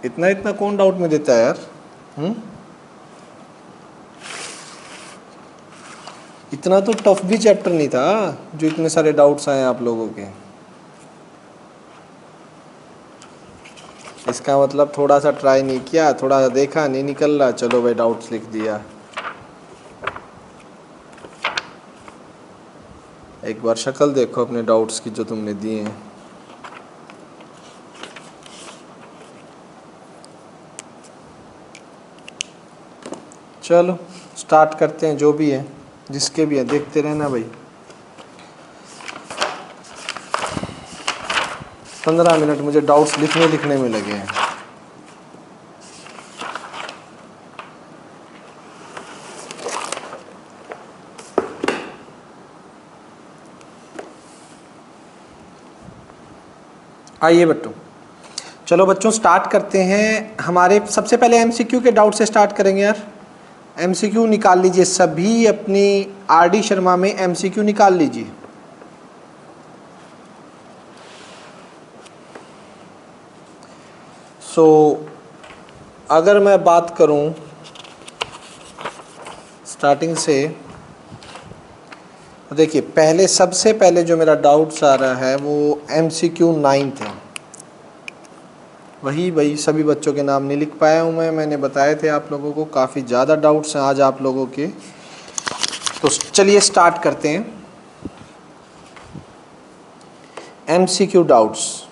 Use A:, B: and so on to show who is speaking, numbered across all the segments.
A: इतना इतना कौन डाउट में देता है यार? इतना तो टफ भी चैप्टर नहीं था जो इतने सारे डाउट्स आए आप लोगों के। इसका मतलब थोड़ा सा ट्राई नहीं किया, थोड़ा सा देखा, नहीं निकल रहा, चलो भाई डाउट्स लिख दिया। एक बार शक्ल देखो अपने डाउट्स की जो तुमने दिए हैं। चलो स्टार्ट करते हैं, जो भी है जिसके भी है देखते रहना भाई। 15 मिनट मुझे डाउट्स लिखने में लगे हैं। आइए बच्चों, चलो बच्चों स्टार्ट करते हैं। हमारे सबसे पहले एमसीक्यू के डाउट से स्टार्ट करेंगे यार। एमसीक्यू निकाल लीजिए, सभी अपनी आरडी शर्मा में एमसीक्यू निकाल लीजिए। अगर मैं बात करूं स्टार्टिंग से, तो देखिए पहले सबसे पहले जो मेरा डाउट्स आ रहा है वो एमसीक्यू 9th है। वही सभी बच्चों के नाम नहीं लिख पाया हूँ मैंने बताए थे आप लोगों को, काफ़ी ज़्यादा डाउट्स हैं आज आप लोगों के। तो चलिए स्टार्ट करते हैं एमसीक्यू डाउट्स।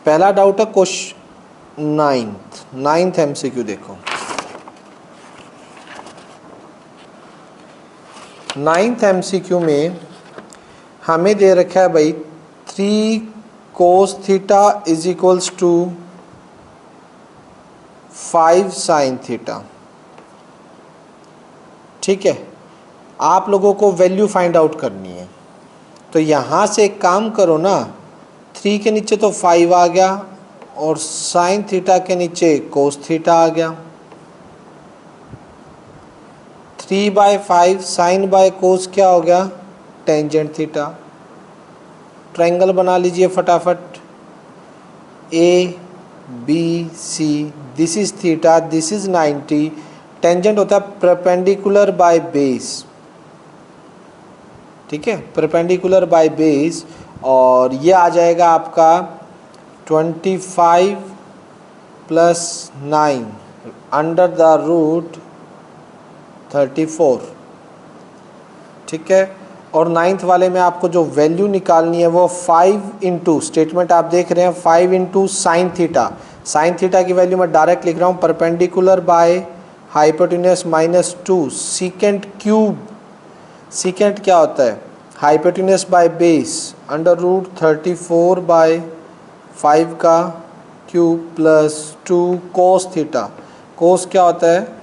A: पहला डाउट है क्वेश्चन 9th एमसीक्यू। देखो 9th एमसीक्यू में हमें दे रखा है भाई 3 cos theta is equals to 5 sin theta. ठीक है, आप लोगों को वैल्यू फाइंड आउट करनी है। तो यहाँ से एक काम करो ना, 3 के नीचे तो 5 आ गया और साइन थीटा के नीचे कोस थीटा आ गया। 3/5 साइन बाय कोस क्या हो गया? Tangent theta. ट्रायंगल बना लीजिए फटाफट। A B C, this is theta, this is 90। Tangent होता है परपेंडिकुलर बाय बेस। ठीक है, परपेंडिकुलर बाय बेस, और ये आ जाएगा आपका 25 + 9 अंडर द रूट 34। ठीक है, और 9th वाले में आपको जो वैल्यू निकालनी है वो 5 इंटू, स्टेटमेंट आप देख रहे हैं 5 into sine theta. Sine theta की वैल्यू मैं डायरेक्ट लिख रहा हूँ, perpendicular by hypotenuse -2 secant cube. Secant क्या होता है? Hypotenuse by base under root 34/5 का क्यूब +2 कोस थीटा। कोस क्या होता है?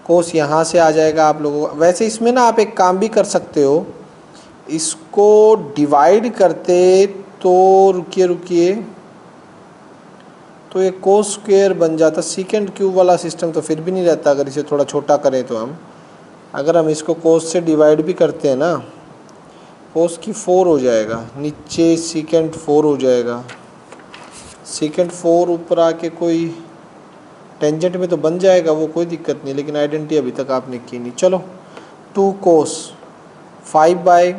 A: कोस यहाँ से आ जाएगा आप लोगों को। वैसे इसमें ना आप एक काम भी कर सकते हो, इसको डिवाइड करते तो रुकिए तो ये कोस स्क्वेयर बन जाता। सीकेंट क्यूब वाला सिस्टम तो फिर भी नहीं रहता अगर इसे थोड़ा छोटा करें तो हम। अगर हम इसको कोस से डिवाइड भी करते हैं ना, कोस की 4 हो जाएगा, नीचे सीकेंट 4 हो जाएगा। सीकेंट 4 ऊपर आके कोई टेंजेंट में तो बन जाएगा, वो कोई दिक्कत नहीं, लेकिन आइडेंटिटी अभी तक आपने की नहीं। चलो 2 कोस 5/√,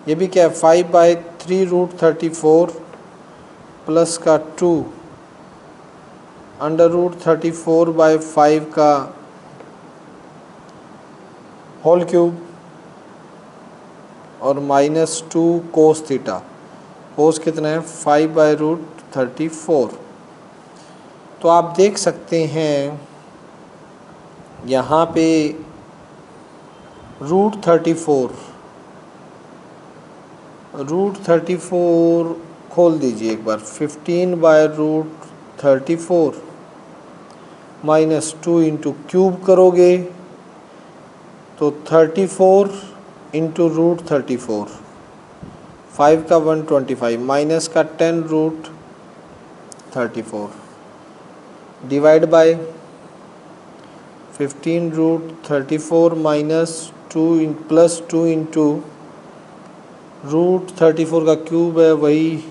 A: ये भी क्या है 5/3√34 प्लस का 2 √34/5 का होल क्यूब और -2 कोस थीटा। कोस कितना है? 5/√34। तो आप देख सकते हैं यहाँ पे √34 खोल दीजिए एक बार। 15/√34 -2 इंटू क्यूब करोगे तो 34 इंटू √34, 5 का 125 माइनस का 10√34 डिवाइड बाय 15√34 -2 + 2 इंटू रूट 34 का क्यूब है वही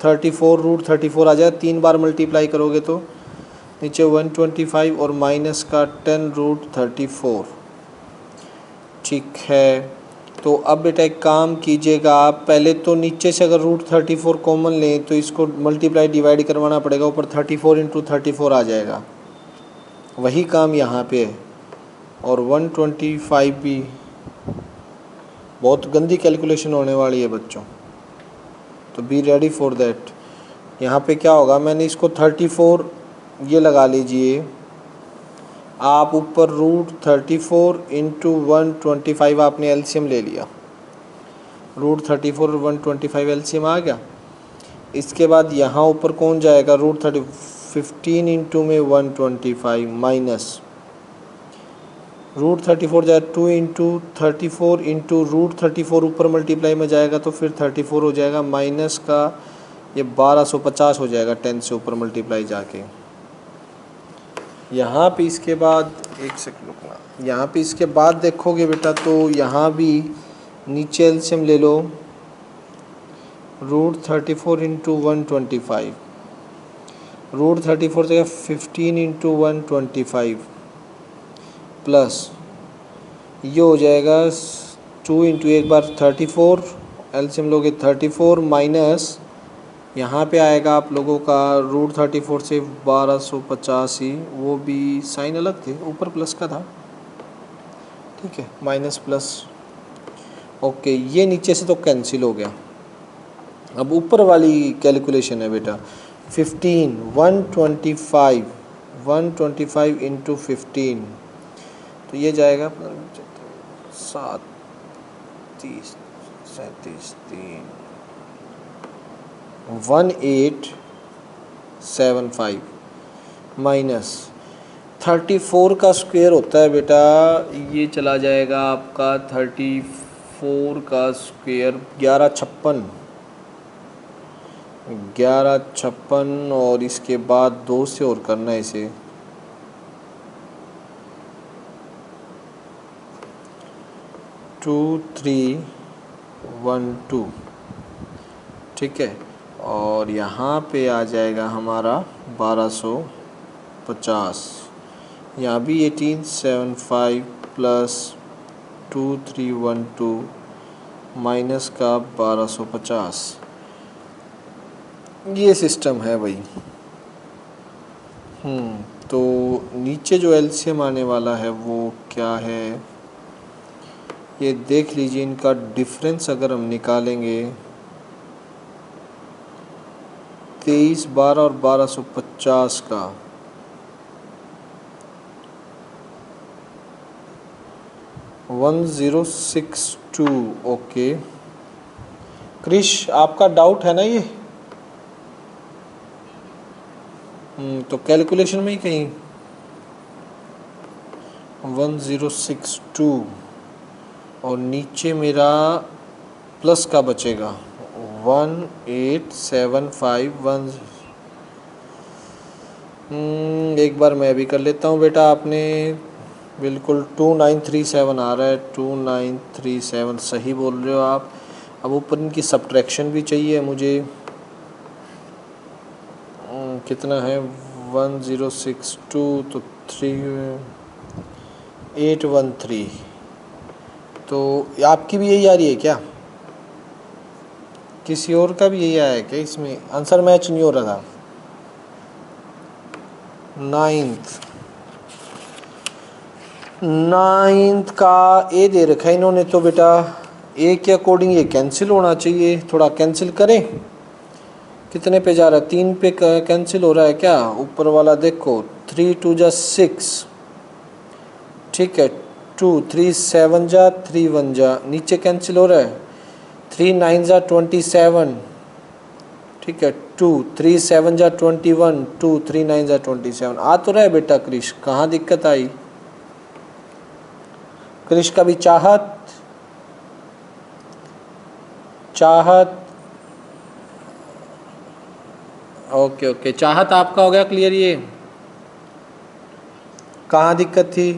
A: 34, रूट 34 आ जाएगा। 3 बार मल्टीप्लाई करोगे तो नीचे 125 और माइनस का 10 रूट 34। ठीक है, तो अब बेटा एक काम कीजिएगा आप, पहले तो नीचे से अगर रूट 34 कॉमन लें तो इसको मल्टीप्लाई डिवाइड करवाना पड़ेगा, ऊपर 34 इंटू 34 आ जाएगा। वही काम यहाँ पे है। और 125 भी बहुत गंदी कैलकुलेशन होने वाली है बच्चों, तो बी रेडी फॉर दैट। यहाँ पे क्या होगा, मैंने इसको 34 ये लगा लीजिए आप, ऊपर रूट 34 इंटू 125 आपने एलसीएम ले लिया, रूट 34 और 125 एलसीएम आ गया। इसके बाद यहाँ ऊपर कौन जाएगा, रूट 15 इंटू में 125 माइनस रूट 34 जाए 2 इंटू 34 इंटू रूट 34 ऊपर मल्टीप्लाई में जाएगा तो फिर 34 हो जाएगा, माइनस का ये 1250 हो जाएगा 10 से ऊपर मल्टीप्लाई जाके। यहाँ पे इसके बाद एक सेकंड रुकना, यहाँ पे इसके बाद देखोगे बेटा तो यहाँ भी नीचे एलसीएम ले लो, रूट 34 इंटू 125, रूट 34 जगह 15 इंटू 125 प्लस ये हो जाएगा 2 इंटू एक बार 34 एलसीएम लोगे 34 माइनस यहाँ पे आएगा आप लोगों का रूट 34 से 1285, वो भी साइन अलग थे, ऊपर प्लस का था, ठीक है, माइनस प्लस। ओके, ये नीचे से तो कैंसिल हो गया। अब ऊपर वाली कैलकुलेशन है बेटा 125 इंटू 15, तो ये जाएगा 7 30 37 3 1875 माइनस 34 का स्क्वायर होता है बेटा, ये चला जाएगा आपका 34 का स्क्वायर 1156 और इसके बाद 2 से और करना है इसे, टू 3 1 2, ठीक है। और यहाँ पे आ जाएगा हमारा 1250, यहाँ भी 1875 प्लस 2312 माइनस का 1250, ये सिस्टम है भाई। तो नीचे जो एलसीएम आने वाला है वो क्या है, ये देख लीजिए। इनका डिफरेंस अगर हम निकालेंगे 23 12 और 1250 का, वन 1062। ओके क्रिश, आपका डाउट है ना ये? तो कैलकुलेशन में ही कहीं 1062 और नीचे मेरा प्लस का बचेगा 1875 एक बार मैं भी कर लेता हूँ बेटा, आपने बिल्कुल 2937 आ रहा है, 2937 सही बोल रहे हो आप। अब ऊपर इनकी सब्ट्रैक्शन भी चाहिए मुझे, कितना है 1062 तो 3813, तो आपकी भी यही आ रही है क्या? किसी और का भी यही आया है क्या? इसमें आंसर मैच नहीं हो रहा था। नाइन्थ का ए दे रखा है इन्होंने, तो बेटा ए के अकॉर्डिंग ये कैंसिल होना चाहिए, थोड़ा कैंसिल करें। कितने पे जा रहा है? 3 पे कैंसिल हो रहा है क्या? ऊपर वाला देखो 3 2 जा 6, ठीक है, 2 3 7 जा 3 1 जा, नीचे कैंसिल हो रहा है 3 9 जा 27, ठीक है, 2 3 7 जा 21, 2 3 9 जा 27 आ तो रहा है बेटा। क्रिश कहाँ दिक्कत आई? क्रिश का भी चाहत ओके चाहत आपका हो गया क्लियर। ये कहाँ दिक्कत थी?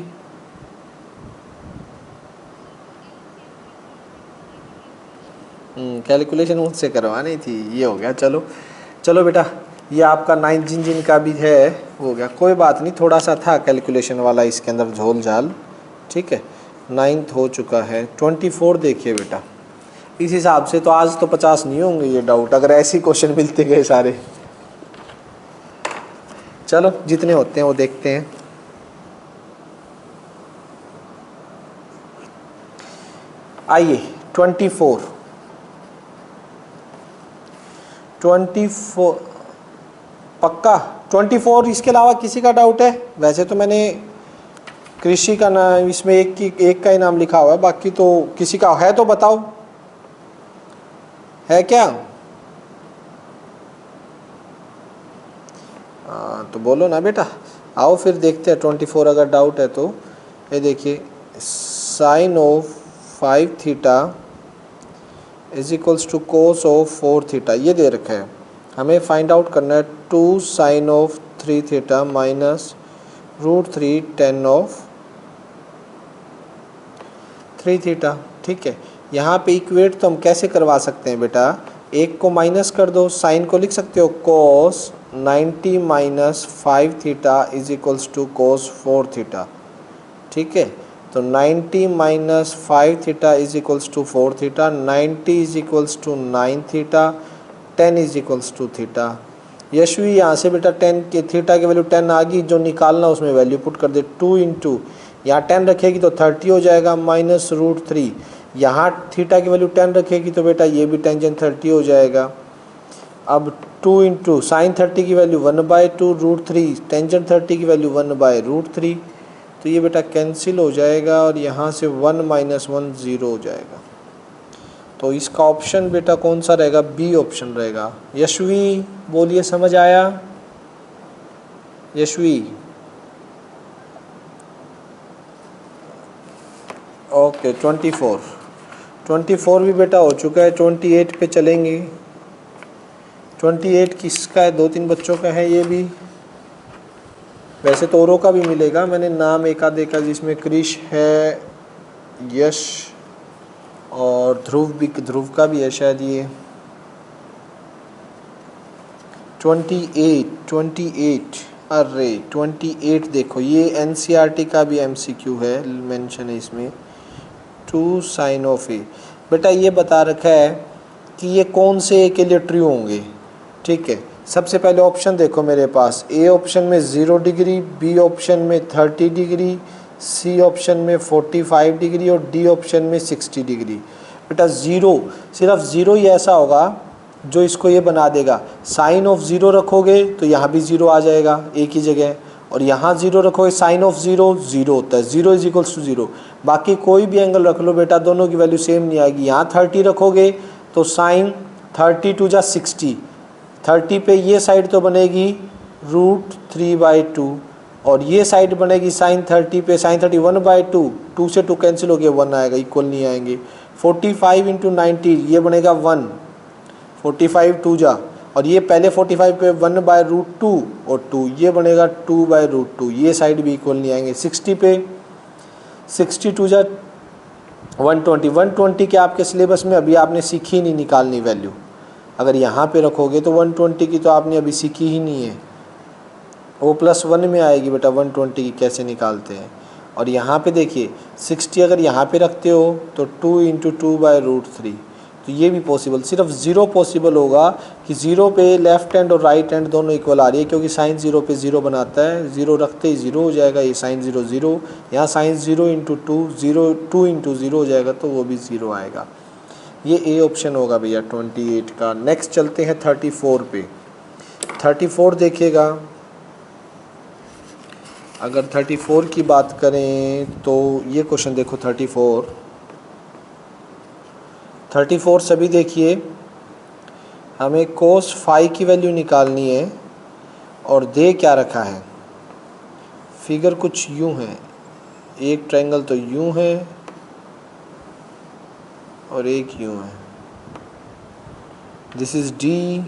A: कैलकुलेशन मुझसे करवानी थी, ये हो गया। चलो चलो बेटा, ये आपका 9th जिन का भी है हो गया, कोई बात नहीं, थोड़ा सा था कैलकुलेशन वाला इसके अंदर झोल झाल, ठीक है। 9th हो चुका है। 24 देखिए बेटा, इस हिसाब से तो आज तो 50 नहीं होंगे ये डाउट, अगर ऐसे क्वेश्चन मिलते गए सारे। चलो जितने होते हैं वो देखते हैं। आइए 24 पक्का 24। इसके अलावा किसी का डाउट है? वैसे तो मैंने कृषि का नाम इसमें एक का ही नाम लिखा हुआ है, बाकी तो किसी का है तो बताओ, है क्या? तो बोलो ना बेटा, आओ फिर देखते हैं 24 अगर डाउट है तो। ये देखिए, sine of 5 theta is equals to cos of 4 theta, ये दे रखा है। हमें फाइंड आउट करना है 2 sine of 3 theta minus √3 tan of 3 theta, ठीक है। यहाँ पे इक्वेट तो हम कैसे करवा सकते हैं बेटा, एक को माइनस कर दो, साइन को लिख सकते हो cos 90 minus 5 theta is equals to cos 4 theta, ठीक है। तो 90 minus 5 theta is equals to 4 theta, 90 is equals to 9 theta, 10 is equals to theta. Yashvi यहाँ से बेटा 10 के थीटा की वैल्यू 10 आ गई, जो निकालना उसमें वैल्यू पुट कर दे। 2 इंटू यहाँ 10 रखेगी तो 30 हो जाएगा माइनस √3, यहाँ थीटा की वैल्यू 10 रखेगी तो बेटा ये भी टेंजेंट 30 हो जाएगा। अब 2 इंटू साइन 30 की वैल्यू 1/2 √3, टेंजेंट 30 की वैल्यू 1/√3, तो ये बेटा कैंसिल हो जाएगा और यहाँ से 1 माइनस 1 0 हो जाएगा। तो इसका ऑप्शन बेटा कौन सा रहेगा? बी ऑप्शन रहेगा। यशवी बोलिए, समझ आया? यशवी ओके। 24 भी बेटा हो चुका है। 28 पे चलेंगे। 28 किसका है? 2-3 बच्चों का है ये भी। वैसे तो औरों का भी मिलेगा, मैंने नाम एक आध देखा जिसमें क्रिश है, यश और ध्रुव का भी है शायद ये। 28 अरे 28 देखो, ये एनसीईआरटी का भी एमसीक्यू है, मेंशन है इसमें। 2 साइन ऑफ ए, बेटा ये बता रखा है कि ये कौन से ए के लिए ट्रू होंगे, ठीक है। सबसे पहले ऑप्शन देखो मेरे पास, ए ऑप्शन में 0 डिग्री, बी ऑप्शन में 30 डिग्री, सी ऑप्शन में 45 डिग्री और डी ऑप्शन में 60 डिग्री। बेटा ज़ीरो, सिर्फ ज़ीरो ही ऐसा होगा जो इसको ये बना देगा। साइन ऑफ 0 रखोगे तो यहाँ भी 0 आ जाएगा एक ही जगह, और यहाँ 0 रखोगे साइन ऑफ 0 0 होता है, 0 इज इक्वल्स टू 0। बाकी कोई भी एंगल रख लो बेटा, दोनों की वैल्यू सेम नहीं आएगी। यहाँ 30 रखोगे तो साइन 30 2 जा 60, 30 पे ये साइड तो बनेगी √3/2 और ये साइड बनेगी साइन 30 पे, साइन 30 1/2, 2 से 2 कैंसिल हो गया, 1 आएगा, इक्वल नहीं आएंगे। 45 इंटू 90 ये बनेगा 1, 45 2 जा, और ये पहले 45 पे 1/√2 और 2, ये बनेगा 2/√2, ये साइड भी इक्वल नहीं आएंगे। 60 पे 60 2 जा 120, 120 के आपके सिलेबस में अभी आपने सीखी नहीं निकालनी वैल्यू। अगर यहाँ पे रखोगे तो 120 की तो आपने अभी सीखी ही नहीं है, वो +1 में आएगी बेटा 120 की कैसे निकालते हैं। और यहाँ पे देखिए 60 अगर यहाँ पे रखते हो तो 2 इंटू 2/√3, तो ये भी पॉसिबल। सिर्फ 0 पॉसिबल होगा कि 0 पे लेफ्ट हैंड और राइट हैंड दोनों इक्वल आ रही है, क्योंकि साइन 0 पे 0 बनाता है, 0 रखते ही 0 हो जाएगा, ये साइन 0 0, यहाँ साइन 0 इंटू 2 0, 2 इंटू 0 हो जाएगा तो वो भी 0 आएगा। ये ए ऑप्शन होगा भैया 28 का। नेक्स्ट चलते हैं 34 पे। 34 देखिएगा, अगर 34 की बात करें तो ये क्वेश्चन देखो। 34 सभी देखिए, हमें कोस फाई की वैल्यू निकालनी है और दे क्या रखा है, फिगर कुछ यूं है, एक ट्रायंगल तो यूं है और एक यूं है। दिस इज डी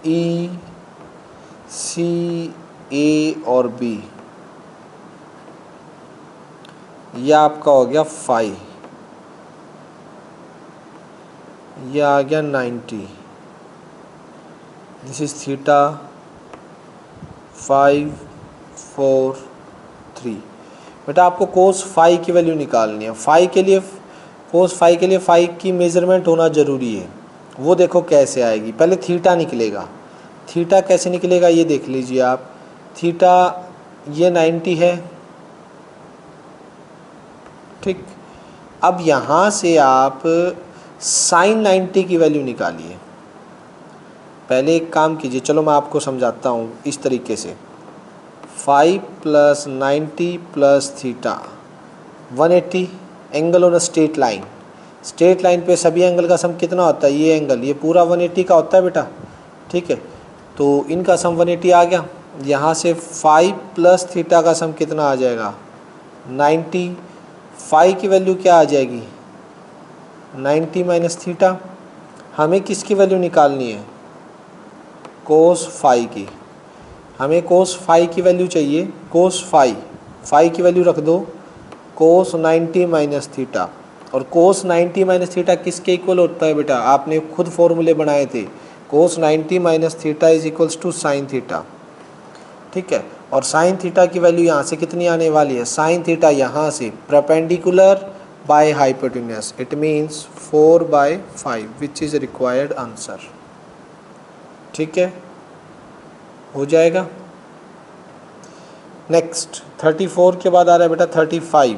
A: ई सी ए और बी, यह आपका हो गया फाई। ये आ गया 90, दिस इज थीटा 5 4 3। बेटा आपको कोस फाई की वैल्यू निकालनी है। फाई के लिए, कोस फाई के लिए फाई की मेज़रमेंट होना ज़रूरी है। वो देखो कैसे आएगी, पहले थीटा निकलेगा। थीटा कैसे निकलेगा ये देख लीजिए आप। थीटा ये 90 है, ठीक। अब यहाँ से आप साइन 90 की वैल्यू निकालिए। पहले एक काम कीजिए, चलो मैं आपको समझाता हूँ इस तरीके से। 5 + 90 + theta 180 angle on a straight line. Straight line पे सभी एंगल का सम कितना होता है? ये एंगल, ये पूरा 180 का होता है बेटा, ठीक है। तो इनका सम 180 आ गया। यहाँ से 5 + थीटा का सम कितना आ जाएगा? 90। फाई की वैल्यू क्या आ जाएगी? 90 - थीटा। हमें किसकी वैल्यू निकालनी है? कोस फाई की। हमें कोस फाई की वैल्यू चाहिए। कोस फाई की वैल्यू रख दो कोस 90 - थीटा। और कोस 90 - थीटा किसके इक्वल होता है बेटा? आपने खुद फॉर्मूले बनाए थे। Cos 90 - theta is equals to sine theta, ठीक है। और साइन थीटा की वैल्यू यहाँ से कितनी आने वाली है? साइन थीटा यहाँ से perpendicular by hypotenuse, it means 4/5 which is required answer, ठीक है, हो जाएगा। नेक्स्ट 34 के बाद आ रहा है बेटा 35।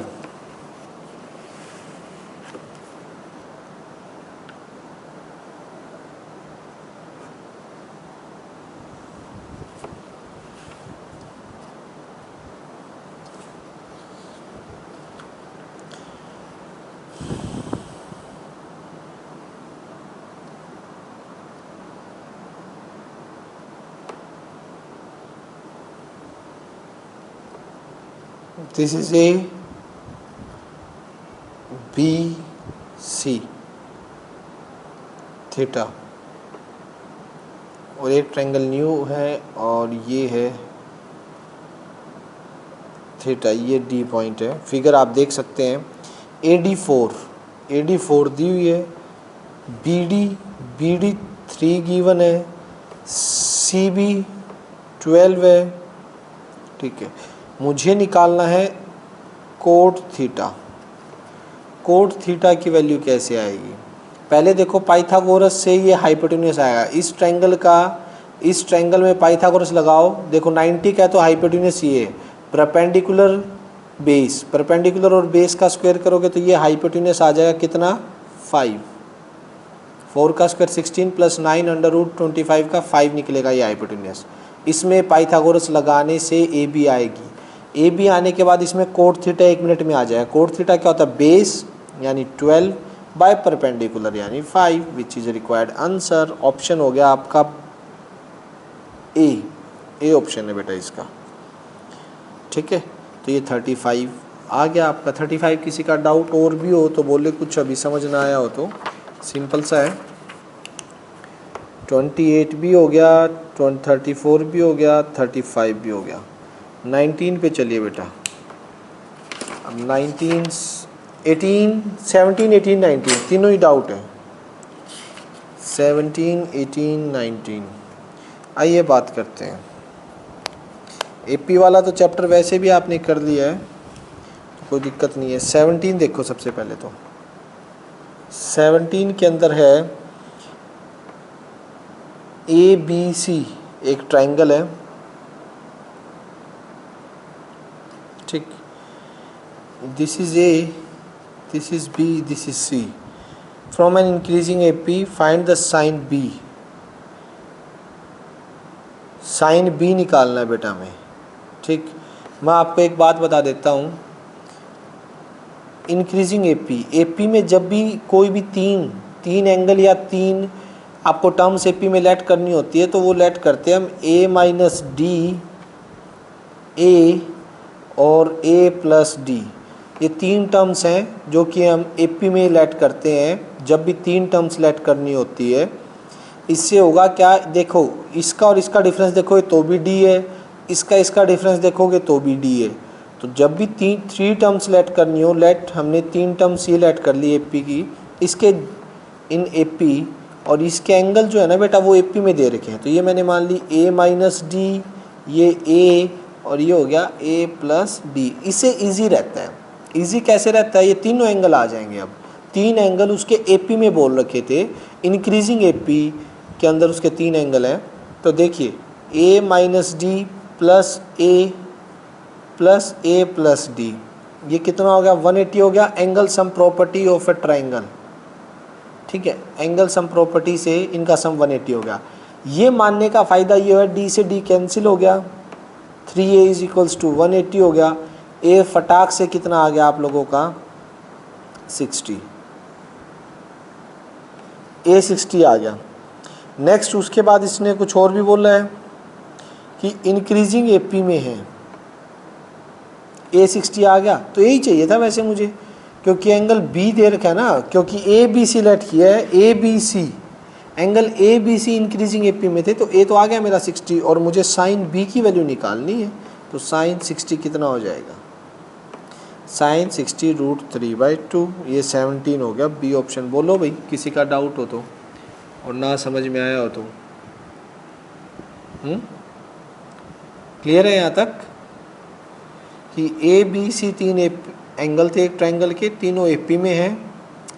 A: This is A B C theta और एक ट्रायंगल न्यू है और ये है थीटा, ये डी पॉइंट है। फिगर आप देख सकते हैं। AD4 दी हुई है, BD 3 गिवन है, CB 12 है, ठीक है। मुझे निकालना है कोट थीटा। कोट थीटा की वैल्यू कैसे आएगी? पहले देखो पाइथागोरस से ये हाइपोटेन्यूस आएगा। इस ट्रायंगल में पाइथागोरस लगाओ। देखो 90 का है तो हाइपोटेन्यूस ये है, परपेंडिकुलर बेस, परपेंडिकुलर और बेस का स्क्वायर करोगे तो ये हाइपोटेन्यूस आ जाएगा कितना? 5। 4 का स्क्वायर 16 + 9 √25 का 5 निकलेगा ये हाइपोटेन्यूस। इसमें पाइथागोरस लगाने से AB आएगी। AB आने के बाद इसमें कोट थीटा 1 मिनट में आ जाएगा। कोट थीटा क्या होता है? बेस यानी 12 बाय परपेंडिकुलर यानी 5 which is required answer. Option हो गया आपका ए ऑप्शन है बेटा इसका, ठीक है। तो ये 35 आ गया आपका। 35 किसी का डाउट और भी हो तो बोले, कुछ अभी समझ ना आया हो तो सिंपल सा है। 28 भी हो गया, 34 भी हो गया, 35 भी हो गया। 19 पे चलिए बेटा। अब 19 18 17 18 19 तीनों ही डाउट है। 17 18 19 आइए बात करते हैं। AP वाला तो चैप्टर वैसे भी आपने कर लिया है तो कोई दिक्कत नहीं है। 17 देखो सबसे पहले तो 17 के अंदर है ABC एक ट्रायंगल है, ठीक। This is A, this is B, this is C। From an increasing AP find the sine B। Sine B निकालना है बेटा हमें, ठीक। मैं आपको एक बात बता देता हूँ। इंक्रीजिंग AP में जब भी कोई भी तीन एंगल या तीन आपको टर्म्स AP में लेट करनी होती है तो वो लेट करते हैं हम A - D A और A + D। ये 3 टर्म्स हैं जो कि हम AP में लेट करते हैं जब भी 3 टर्म्स लेट करनी होती है। इससे होगा क्या? देखो इसका और इसका डिफरेंस देखोगे तो भी D है, इसका डिफरेंस देखोगे तो भी D है। तो जब भी 3 टर्म्स लेट करनी हो, हमने 3 टर्म्स ये लेट कर ली AP की, इसके इन ए पी, और इसके एंगल जो है ना बेटा वो ए पी में दे रखे हैं, तो ये मैंने मान ली ए माइनस डी, ये ए, और ये हो गया ए प्लस बी। इससे इजी रहता है। इजी कैसे रहता है, ये तीनों एंगल आ जाएंगे। अब तीन एंगल उसके ए पी में बोल रखे थे, इंक्रीजिंग ए पी के अंदर उसके तीन एंगल हैं। तो देखिए ए माइनस डी प्लस ए प्लस डी, ये कितना हो गया 180 हो गया। Angle sum property of A triangle, ठीक है, एंगल सम प्रॉपर्टी से इनका सम 180 हो गया। ये मानने का फ़ायदा ये है, डी से डी कैंसिल हो गया, 3a इज इक्वल्स टू 180 हो गया। ए फटाक से कितना आ गया आप लोगों का 60, ए 60 आ गया। नेक्स्ट उसके बाद इसने कुछ और भी बोला है कि इंक्रीजिंग ए पी में है, ए 60 आ गया। तो यही चाहिए था वैसे मुझे, क्योंकि एंगल बी दे रखा है ना, क्योंकि ए बी सी लेट किया है, A B C, angle A B C increasing A P में थे, तो ए तो आ गया मेरा 60, और मुझे साइन बी की वैल्यू निकालनी है। तो साइन 60 कितना हो जाएगा, साइन 60 √3/2, ये 17 हो गया। बी ऑप्शन बोलो भाई, किसी का डाउट हो तो और ना समझ में आया हो तो। क्लियर है यहाँ तक कि ए बी सी तीन एंगल थे एक ट्रायंगल के, तीनों ए पी में हैं,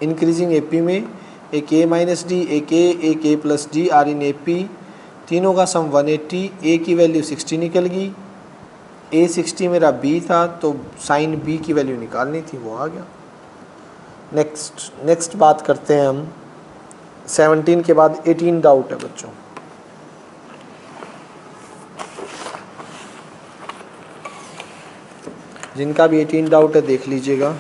A: इंक्रीजिंग ए पी में, एक ए माइनस डी, एक A plus D are in A P, तीनों का सम 180, ए की वैल्यू 60 निकल गई, ए 60 मेरा बी था, तो साइन बी की वैल्यू निकालनी थी, वो आ गया। नेक्स्ट बात करते हैं हम 17 के बाद 18 डाउट है बच्चों। जिनका भी 18 डाउट है देख लीजिएगा।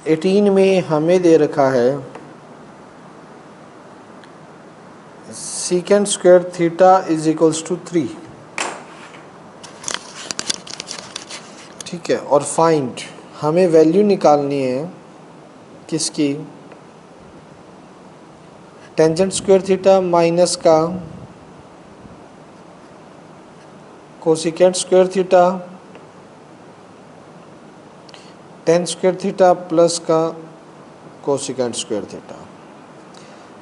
A: एटीन में हमें दे रखा है secant square theta is equals to 3, ठीक है, और फाइंड, हमें वैल्यू निकालनी है किसकी, टेंजेंट स्क्वायर थीटा माइनस का cosecant square theta, ten square theta plus का कोसिकेंट स्क्वायर थीटा।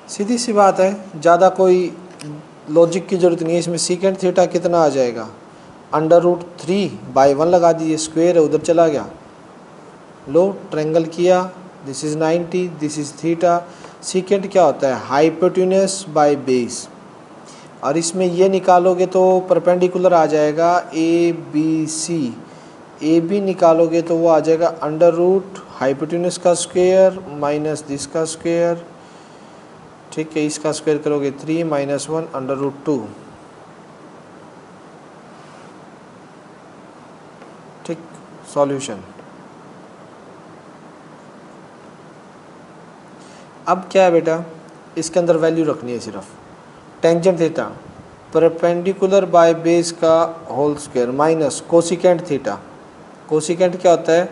A: सीधी सी बात है, ज़्यादा कोई लॉजिक की ज़रूरत नहीं है। इसमें सीकेंट थीटा कितना आ जाएगा, √3/1 लगा दीजिए, स्क्वायर है उधर चला गया, लो ट्रायंगल किया, this is 90, this is theta. Secant क्या होता है, हाइपोटेन्यूस बाय बेस, और इसमें ये निकालोगे तो परपेंडिकुलर आ जाएगा ए बी सी, ए बी निकालोगे तो वो आ जाएगा √ हाइपोटेन्यूस का स्क्वायर माइनस दिस का स्क्वायर, ठीक है, इसका स्क्वायर करोगे 3 - 1 √2, ठीक, सॉल्यूशन। अब क्या है बेटा, इसके अंदर वैल्यू रखनी है सिर्फ, tangent theta perpendicular by base का whole square minus cosecant theta, cosecant क्या होता है,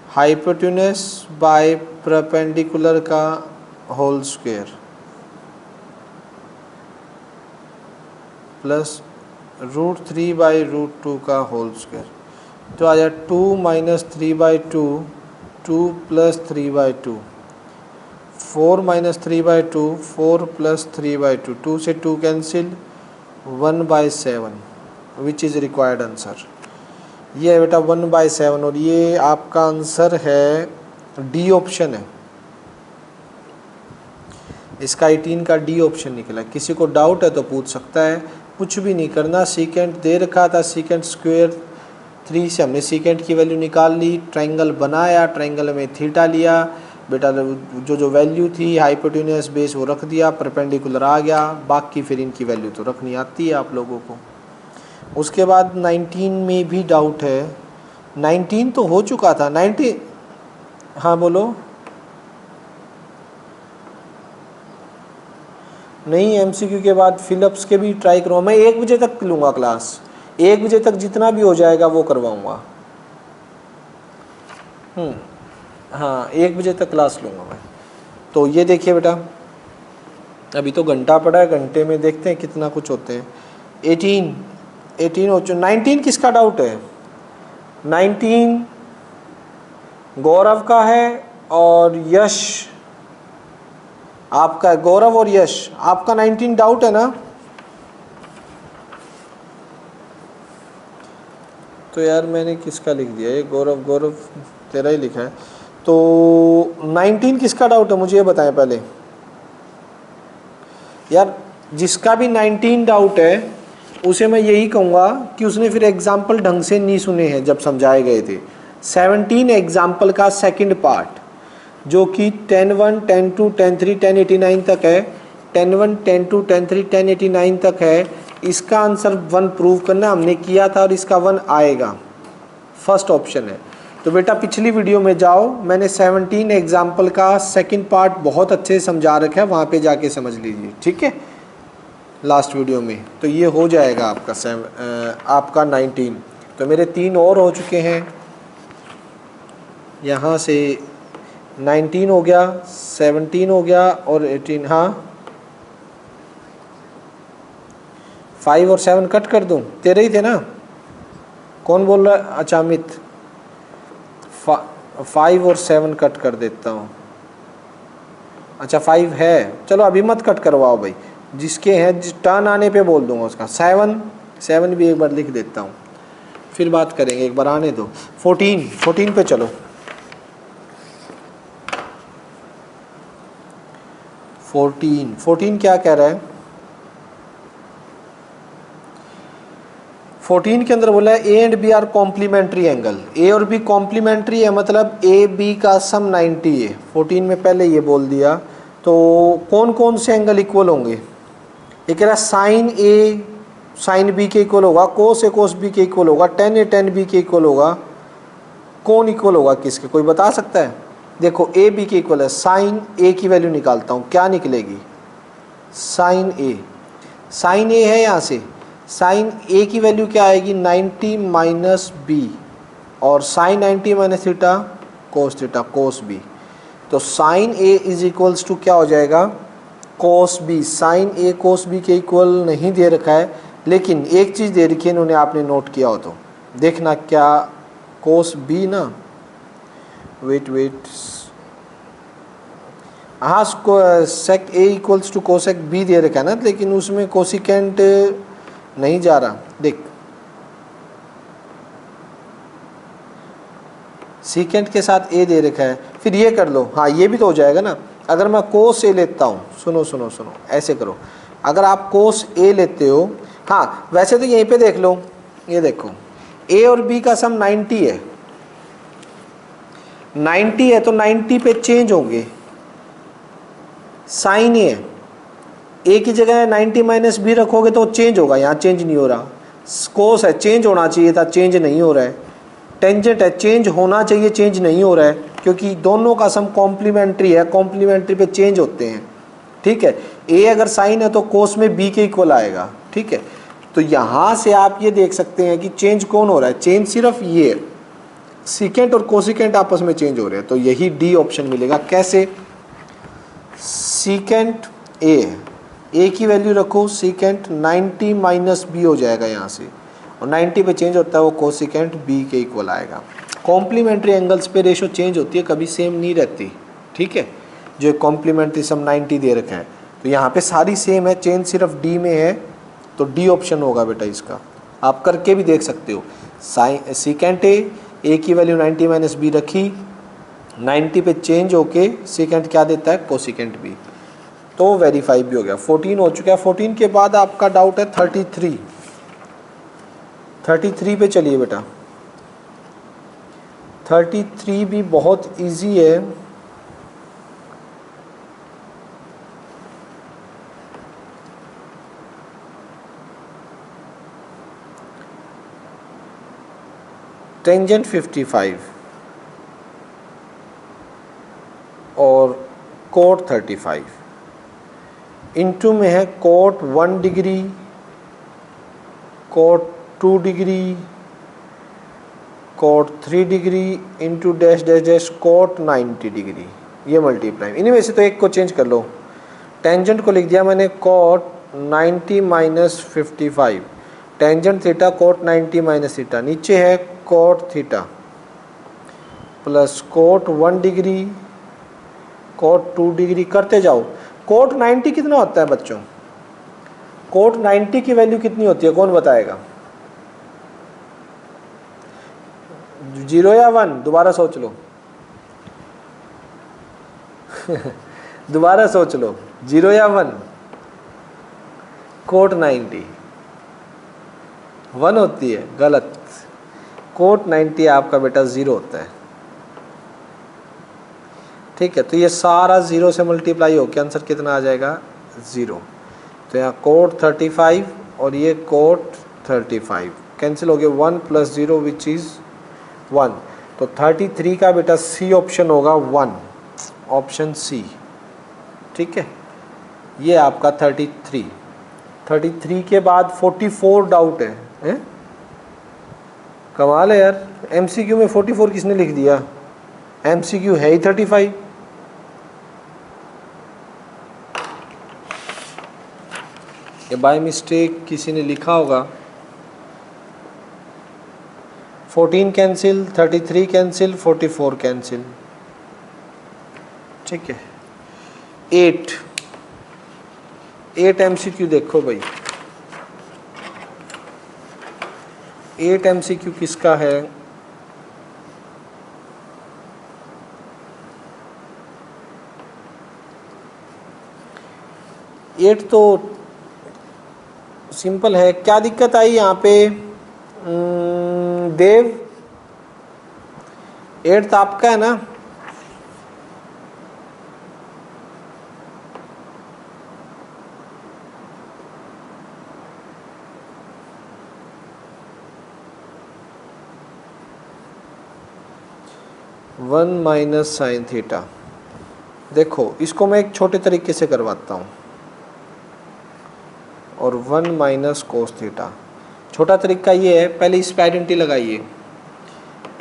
A: हाइपोटेन्यूस बाय परपेंडिकुलर का होल स्क्वायर प्लस √3/√2 का होल स्क्वायर, तो आ जाए 2 - 3/2, 2 + 3/2, 4 - 3/2, 4 + 3/2, 2 से 2 cancel, 1/7 which is required answer. ये है बेटा 1/7, और ये आपका आंसर है, डी ऑप्शन है इसका, 18 का डी ऑप्शन निकला। किसी को डाउट है तो पूछ सकता है, कुछ भी नहीं करना। सीकेंट दे रखा था, सीकेंट स्क्वायर 3 से हमने सीकेंट की वैल्यू निकाल ली, ट्रायंगल बनाया, ट्रायंगल में थीटा लिया बेटा, जो वैल्यू थी हाइपोटेन्यूस बेस वो रख दिया, परपेंडिकुलर आ गया, बाकी फिर इनकी वैल्यू तो रखनी आती है आप लोगों को। उसके बाद 19 में भी डाउट है, 19 तो हो चुका था, 19, हाँ बोलो, नहीं MCQ के बाद फिलअप्स के भी ट्राई करूँगा मैं, 1 बजे तक लूँगा क्लास, 1 बजे तक जितना भी हो जाएगा वो करवाऊँगा। हाँ 1 बजे तक क्लास लूँगा मैं। तो ये देखिए बेटा, अभी तो घंटा पड़ा है, घंटे में देखते हैं कितना कुछ होते हैं। 18 हो चुका, 19 किसका डाउट है, 19 गौरव का है और यश आपका है। गौरव और यश आपका 19 डाउट है ना? तो यार मैंने किसका लिख दिया ये? गौरव गौरव तेरा ही लिखा है। तो 19 किसका डाउट है मुझे ये बताएं पहले यार। जिसका भी 19 डाउट है उसे मैं यही कहूँगा कि उसने फिर एग्जाम्पल ढंग से नहीं सुने हैं जब समझाए गए थे। 17 एग्जाम्पल का सेकंड पार्ट जो कि 10-1, 10-2, 10-3, 1089 तक है, 10-1, 10-2, 10-3, 1089 तक है। इसका आंसर 1 प्रूव करना हमने किया था और इसका 1 आएगा, फर्स्ट ऑप्शन है। तो बेटा पिछली वीडियो में जाओ, मैंने 17 एग्जाम्पल का सेकंड पार्ट बहुत अच्छे से समझा रखा है, वहाँ पे जाके समझ लीजिए, ठीक है, लास्ट वीडियो में। तो ये हो जाएगा आपका 19। तो मेरे 3 और हो चुके हैं, यहाँ से 19 हो गया, 17 हो गया और 18। हाँ 5 और 7 कट कर दूँ? तेरे ही थे ना? कौन बोल रहा है? अच्छा अमित। 5 और 7 कट कर देता हूँ। अच्छा 5 है, चलो अभी मत कट करवाओ भाई, जिसके हैं जिस टर्न आने पे बोल दूंगा उसका। 7 भी एक बार लिख देता हूँ, फिर बात करेंगे, एक बार आने दो। 14 पे चलो। 14 क्या कह रहा है? 14 के अंदर बोला है A and B are complementary angle. A और बी कॉम्प्लीमेंट्री है, मतलब ए बी का सम 90 है। 14 में पहले ये बोल दिया। तो कौन कौन से एंगल इक्वल होंगे? ये कह रहा है साइन ए साइन बी के इक्वल होगा, कोस ए कोस बी के इक्वल होगा, टेन ए टेन बी के इक्वल होगा। कौन इक्वल होगा किसके, कोई बता सकता है? देखो ए बी के इक्वल है, साइन ए की वैल्यू निकालता हूँ, क्या निकलेगी? साइन ए है यहाँ से, साइन ए की वैल्यू क्या आएगी? 90 माइनस बी, और sine 90 minus theta cos B. तो sine A is equals to क्या हो जाएगा? Cos B. Sine A cos B के इक्वल नहीं दे रखा है, लेकिन एक चीज़ दे रखी है इन्होंने, आपने नोट किया हो तो देखना, क्या कोस बी ना, वेट हाँ सेक ए इक्वल्स टू कोसेक बी दे रखा है ना, लेकिन उसमें कोसिकेंट नहीं जा रहा। देख सीकेंट के साथ ए दे रखा है, फिर ये कर लो। हाँ ये भी तो हो जाएगा ना। अगर मैं कोस ए लेता हूँ, सुनो ऐसे करो, अगर आप कोस ए लेते हो, हाँ वैसे तो यहीं पे देख लो, ये देखो ए और बी का सम 90 है, 90 है तो 90 पे चेंज होंगे। साइन ए की जगह 90 माइनस बी रखोगे तो चेंज होगा, यहाँ चेंज नहीं हो रहा। कोस है, चेंज होना चाहिए था, चेंज नहीं हो रहा है। टेंजेंट है, चेंज होना चाहिए, चेंज नहीं हो रहा है, क्योंकि दोनों का सम कॉम्प्लीमेंट्री है, कॉम्प्लीमेंट्री पे चेंज होते हैं, ठीक है। ए अगर साइन है तो कोस में बी के इक्वल आएगा, ठीक है। तो यहाँ से आप ये देख सकते हैं कि चेंज कौन हो रहा है? चेंज सिर्फ ये सीकेंट और कोसिकेंट आपस में चेंज हो रहे हैं, तो यही डी ऑप्शन मिलेगा। कैसे? सीकेंट ए की वैल्यू रखो, सीकेंट 90 माइनस बी हो जाएगा यहाँ से, और 90 पे चेंज होता है वो कोसिकेंट बी के इक्वल आएगा। कॉम्प्लीमेंट्री एंगल्स पे रेशो चेंज होती है, कभी सेम नहीं रहती, ठीक है। जो कॉम्प्लीमेंट्री सम 90 दे रखा है, तो यहाँ पे सारी सेम है, चेंज सिर्फ डी में है, तो डी ऑप्शन होगा बेटा इसका। आप करके भी देख सकते हो। सीकेंट ए की वैल्यू 90 माइनस बी रखी, 90 पे चेंज होके सीकेंट क्या देता है? कोसिकेंट बी, तो वेरीफाई भी हो गया। 14 हो चुका है। 14 के बाद आपका डाउट है 33 पे चलिए बेटा। 33 भी बहुत इजी है। टेंजेंट 55 और कोट 35, इनटू में है cot 1 degree, cot 2 degree, cot 3 degree into dash dash dash cot 90 degree, ये मल्टीप्लाई। इन्हीं में से तो एक को चेंज कर लो। टेंजेंट को लिख दिया मैंने cot 90 minus 55, tangent theta cot 90 minus theta, नीचे है cot theta. Plus cot 1 degree, cot 2 degree करते जाओ। कोट 90 कितना होता है बच्चों? कोट 90 की वैल्यू कितनी होती है, कौन बताएगा? 0 या 1? दोबारा सोच लो दोबारा सोच लो, 0 या 1? कोट 90 1 होती है, गलत। कोट 90 आपका बेटा 0 होता है। ठीक है, तो ये सारा 0 से मल्टीप्लाई होकर आंसर कितना आ जाएगा? 0। तो यहाँ कोट 35 और ये कोट 35 कैंसिल हो गए, 1 + 0 विच इज़ 1। तो 33 का बेटा सी ऑप्शन होगा 1, ऑप्शन सी। ठीक है, ये आपका 33 के बाद 44 डाउट है? कमाल है यार, एमसीक्यू में 44 किसने लिख दिया? एमसीक्यू है ही 35। ये बाय मिस्टेक किसी ने लिखा होगा। 14 कैंसिल, 33 कैंसिल, 44 कैंसिल। ठीक है, 8 एमसीक्यू देखो भाई, 8 एमसीक्यू किसका है? एट तो सिंपल है। क्या दिक्कत आई यहाँ पे देव? 8 आपका है ना? One minus sine theta. देखो इसको मैं एक छोटे तरीके से करवाता हूँ, और 1 माइनस कोस थीटा। छोटा तरीका ये है, पहले इस पे आइडेंटिटी लगाइए,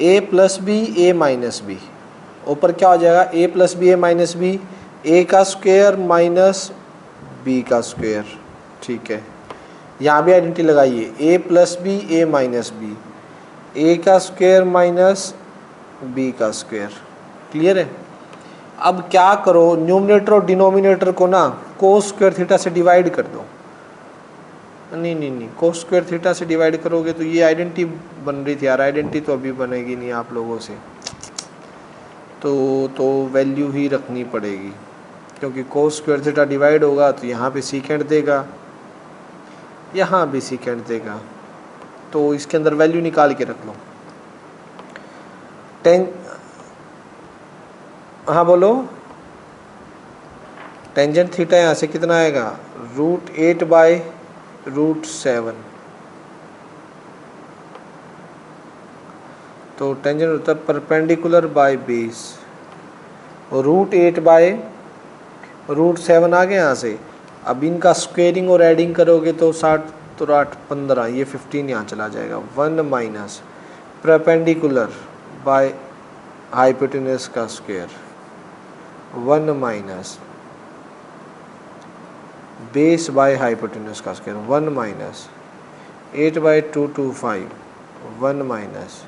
A: a + b a - b। ऊपर क्या हो जाएगा? a + b a - b, a का स्क्वायर माइनस b का स्क्वायर। ठीक है, यहाँ भी आइडेंटिटी लगाइए, a + b a - b, a का स्क्वायर माइनस b का स्क्वायर। क्लियर है? अब क्या करो, न्यूमरेटर और डिनोमिनेटर को ना कोस स्क्वायर थीटा से डिवाइड कर दो। नहीं, कोस स्क्वायर थीटा से डिवाइड करोगे तो ये आइडेंटिटी बन रही थी यार, आइडेंटिटी तो अभी बनेगी नहीं आप लोगों से, तो वैल्यू ही रखनी पड़ेगी, क्योंकि कोस स्क्वायर थीटा डिवाइड होगा तो यहाँ पे सीकेंड देगा, यहाँ भी सीकेंड देगा, तो इसके अंदर वैल्यू निकाल के रख लो। हाँ बोलो, टेंजेंट थीटा यहाँ से कितना आएगा? √8/√7। तो टेंजेंट होता है परपेंडिकुलर बाय बेस, √8/√7 आ गया यहाँ से। अब इनका स्क्वेयरिंग और एडिंग करोगे तो 60 तो 8 15, ये 15 यहाँ चला जाएगा। 1 माइनस परपेंडिकुलर बाय हाइपोटेन्यूज का square, 1 minus base by hypotenuse का square, 1 minus 8/225, 1 minus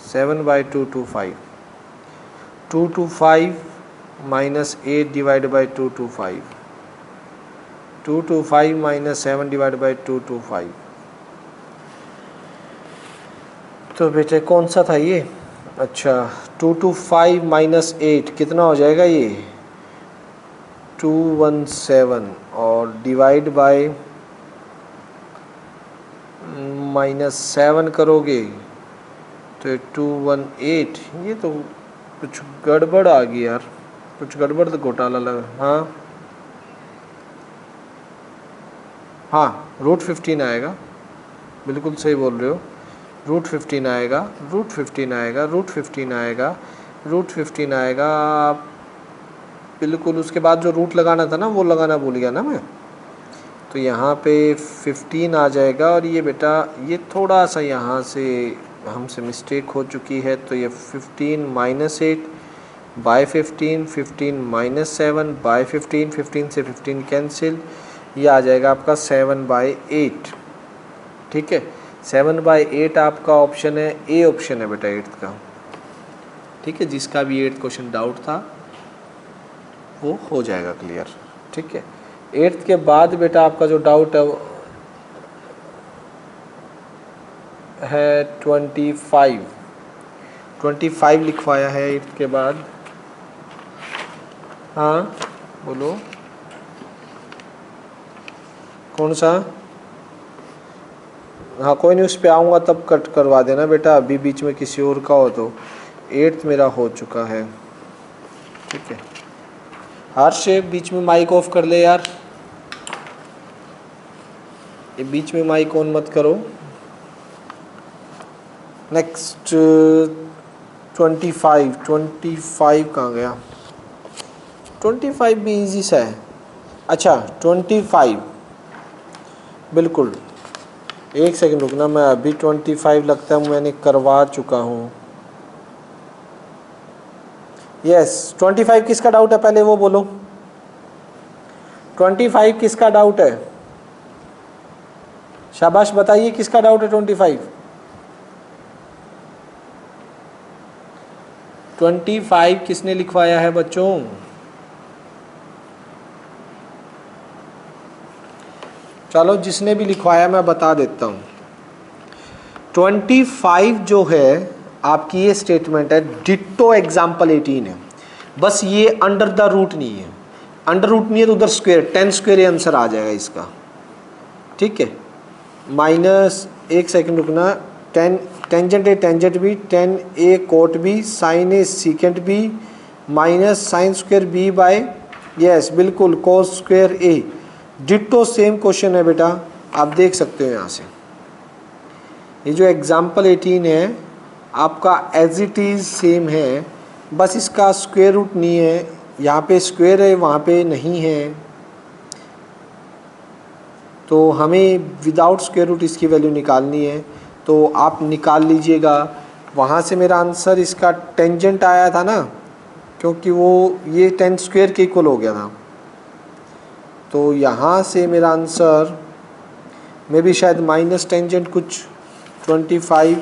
A: 7/225, 225 minus 8 divide by 225, 225 minus 7 divide by 225। तो बेटे कौन सा था ये? अच्छा, 225 माइनस 8 कितना हो जाएगा ये? 217, और डिवाइड बाय -7 करोगे तो 218। ये तो कुछ गड़बड़ आ गई यार, कुछ गड़बड़ तो घोटाला लगा। हाँ √15 आएगा, बिल्कुल सही बोल रहे हो। √15 आएगा, √15 आएगा, √15 आएगा, √15 आएगा, बिल्कुल। उसके बाद जो रूट लगाना था ना वो लगाना भूल गया ना मैं, तो यहाँ पे 15 आ जाएगा। और ये बेटा ये थोड़ा सा यहाँ से हमसे मिस्टेक हो चुकी है, तो ये 15 माइनस 8 बाय 15, 15 माइनस 7 बाय 15, 15 से 15 कैंसिल, ये आ जाएगा आपका 7/8। ठीक है, 7/8 आपका ऑप्शन है, ए ऑप्शन है बेटा 8 का। ठीक है, जिसका भी 8th क्वेश्चन डाउट था वो हो जाएगा क्लियर। ठीक है, 8th के बाद बेटा आपका जो डाउट है 25 लिखवाया है 8th के बाद। हाँ बोलो कौन सा? हाँ कोई नहीं, उस पे आऊँगा तब कट करवा देना बेटा, अभी बीच में किसी और का हो तो। 8th मेरा हो चुका है। ठीक है, हर्ष बीच में माइक ऑफ कर ले यार, ये बीच में माइक ऑन मत करो। नेक्स्ट 25 कहाँ गया? 25 भी इजी सा है। अच्छा 25 बिल्कुल, एक सेकंड रुकना, मैं अभी 25 लगता है मैंने करवा चुका हूँ। यस 25 किसका डाउट है पहले वो बोलो। 25 किसका डाउट है? शाबाश बताइए किसका डाउट है 25? 25 किसने लिखवाया है बच्चों? चलो जिसने भी लिखवाया मैं बता देता हूँ। 25 जो है आपकी ये स्टेटमेंट है, डिट्टो एग्जाम्पल 18 है, बस ये अंडर द रूट नहीं है। अंडर रूट नहीं है तो उधर स्क्वायर 10 स्क्वायर ये आंसर आ जाएगा इसका। ठीक है, माइनस एक सेकंड रुकना, 10 tangent A tangent B, 10 A cot B, sine A secant B, minus sine square B by, yes बिल्कुल cos square A. Ditto same question है बेटा, आप देख सकते हो यहाँ से। ये जो एग्जाम्पल 18 है आपका एज इट इज़ सेम है, बस इसका स्क्वायर रूट नहीं है, यहाँ पे स्क्वायर है वहाँ पे नहीं है, तो हमें विदाउट स्क्वायर रूट इसकी वैल्यू निकालनी है, तो आप निकाल लीजिएगा। वहाँ से मेरा आंसर इसका टेंजेंट आया था ना, क्योंकि वो ये 10 स्क्वायर के इक्वल हो गया था, तो यहाँ से मेरा आंसर में भी शायद माइनस टेंजेंट कुछ 25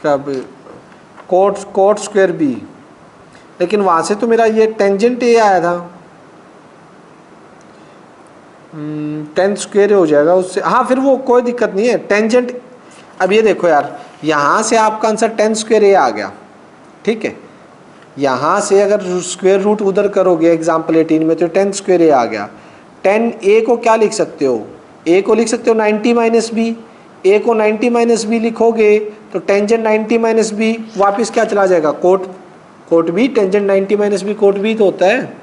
A: कब कोट स्क्वायर बी, लेकिन वहाँ से तो मेरा ये टेंजेंट ए आया था, 10 स्क्वायर हो जाएगा उससे। हाँ फिर वो कोई दिक्कत नहीं है टेंजेंट। अब ये देखो यार, यहाँ से आपका आंसर 10 स्क्वायर ए आ गया। ठीक है, यहाँ से अगर स्क्वायर रूट उधर करोगे एग्जाम्पल 18 में तो 10 स्क्वायर ए आ गया। 10 ए को क्या लिख सकते हो? ए को लिख सकते हो 90 माइनस बी। ए को 90 माइनस बी लिखोगे तो टेंजेंट 90 माइनस बी वापिस क्या चला जाएगा? Cot B. Tangent 90 minus B cot B तो होता है,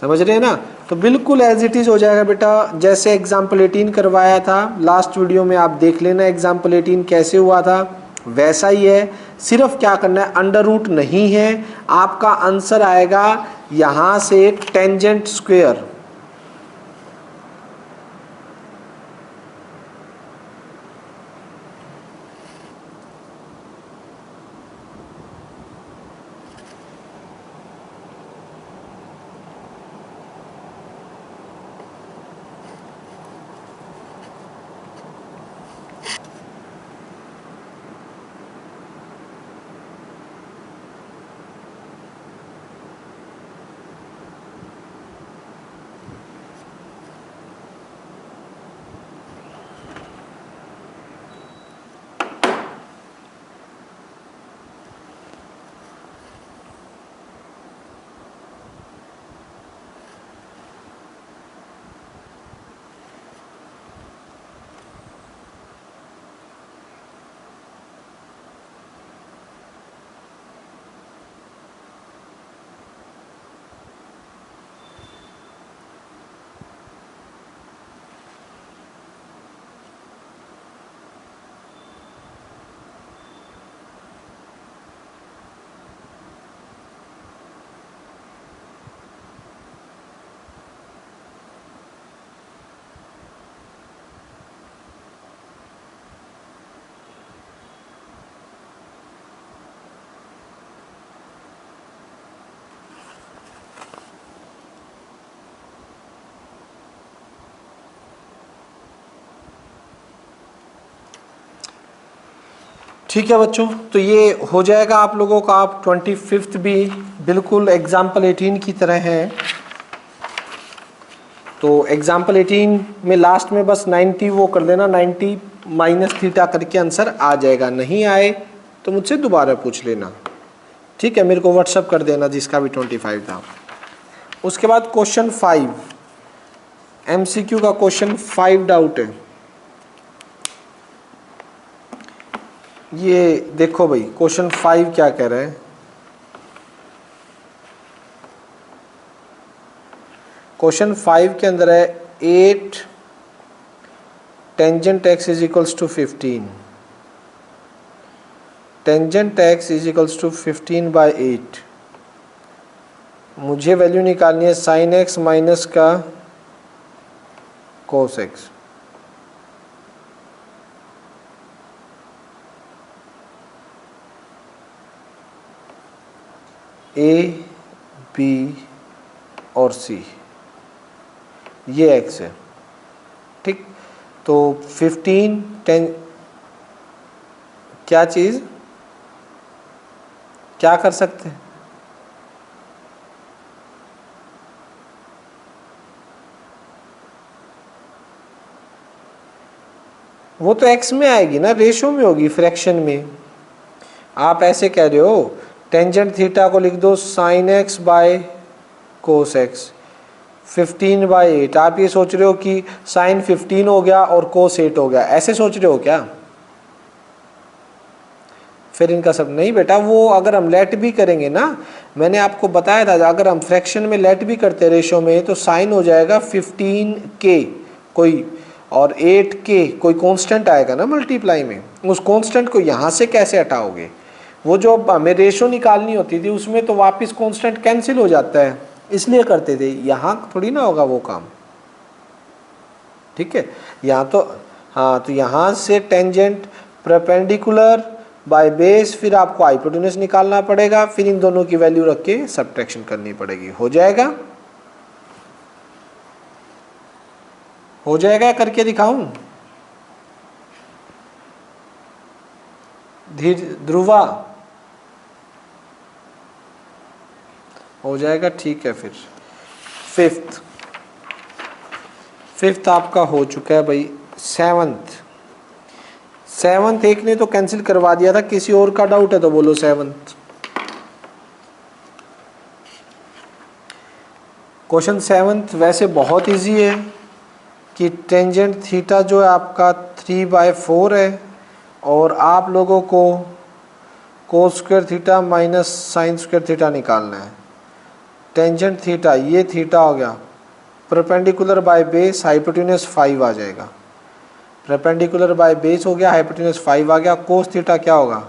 A: समझ रहे हैं ना? तो बिल्कुल एज इट इज़ हो जाएगा बेटा, जैसे एग्जाम्पल 18 करवाया था लास्ट वीडियो में, आप देख लेना एग्जाम्पल 18 कैसे हुआ था, वैसा ही है। सिर्फ क्या करना है, अंडर रूट नहीं है, आपका आंसर आएगा यहाँ से टेंजेंट स्क्वायर। ठीक है बच्चों, तो ये हो जाएगा आप लोगों का। आप 25th भी बिल्कुल एग्जाम्पल 18 की तरह है। तो एग्जाम्पल 18 में लास्ट में बस 90 वो कर देना, 90 माइनस थीटा करके आंसर आ जाएगा। नहीं आए तो मुझसे दोबारा पूछ लेना, ठीक है। मेरे को व्हाट्सअप कर देना जिसका भी 25 था। उसके बाद क्वेश्चन 5 MCQ का क्वेश्चन 5 डाउट है। ये देखो भाई क्वेश्चन 5 क्या कह रहा है। क्वेश्चन 5 के अंदर है 8 tangent x is equals to 15। Tangent x is equals to 15/8। मुझे वैल्यू निकालनी है साइन x माइनस का कोस x। A, B और C ये x है, ठीक। तो 15 10 क्या चीज़ क्या कर सकते हैं, वो तो x में आएगी ना, रेशो में होगी, फ्रैक्शन में। आप ऐसे कह रहे हो टेंजेंट थीटा को लिख दो sine x by cos x 15/8। आप ये सोच रहे हो कि साइन 15 हो गया और कोस 8 हो गया, ऐसे सोच रहे हो क्या? फिर इनका सब नहीं बेटा, वो अगर हम लेट भी करेंगे ना, मैंने आपको बताया था अगर हम फ्रैक्शन में लेट भी करते रेशो में तो साइन हो जाएगा 15k कोई और 8k कोई कांस्टेंट आएगा ना मल्टीप्लाई में। उस कांस्टेंट को यहाँ से कैसे हटाओगे? वो जो हमें रेशो निकालनी होती थी उसमें तो वापस कांस्टेंट कैंसिल हो जाता है, इसलिए करते थे। यहाँ थोड़ी ना होगा वो काम, ठीक है। यहाँ तो हाँ, तो यहाँ से टेंजेंट परपेंडिकुलर बाय बेस, फिर आपको हाइपोटेन्यूज निकालना पड़ेगा, फिर इन दोनों की वैल्यू रख के सब्ट्रैक्शन करनी पड़ेगी। हो जाएगा? हो जाएगा करके दिखाऊं? ध्रुवा हो जाएगा, ठीक है। फिर फिफ्थ आपका हो चुका है भाई। सेवंथ एक ने तो कैंसिल करवा दिया था, किसी और का डाउट है तो बोलो। क्वेश्चन 7 वैसे बहुत इजी है कि टेंजेंट थीटा जो है आपका 3/4 है और आप लोगों को cos square theta minus sine square theta निकालना है। टेंजेंट थीटा ये थीटा हो गया, परपेंडिकुलर बाय बेस हाइपोटेन्यूज 5 आ जाएगा। परपेंडिकुलर बाय बेस हो गया, हाइपोटेन्यूज 5 आ गया। कोस थीटा क्या होगा?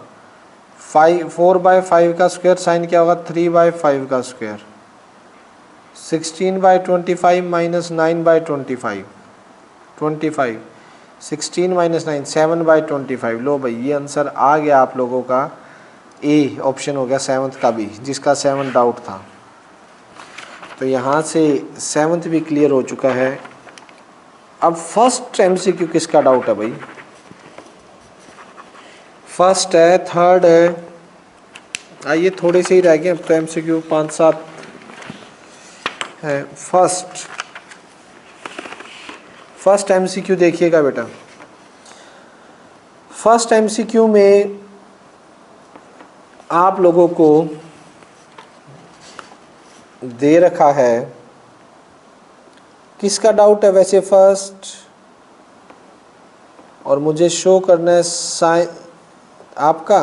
A: 4/5 का स्क्वायर, साइन क्या होगा? 3/5 का स्क्वायर। 16/25 minus 9/25 25 16 minus 9 7/25। लो भाई ये आंसर आ गया आप लोगों का। ए ऑप्शन हो गया 7th का भी, जिसका 7 डाउट था। तो यहाँ से 7th भी क्लियर हो चुका है। अब फर्स्ट MCQ किसका डाउट है भाई? फर्स्ट है, थर्ड है, आइए थोड़े से ही रह गए अब तो। MCQ 5-7 है। फर्स्ट MCQ देखिएगा बेटा। फर्स्ट MCQ में आप लोगों को दे रखा है, किसका डाउट है वैसे फर्स्ट, और मुझे शो करना है साइन आपका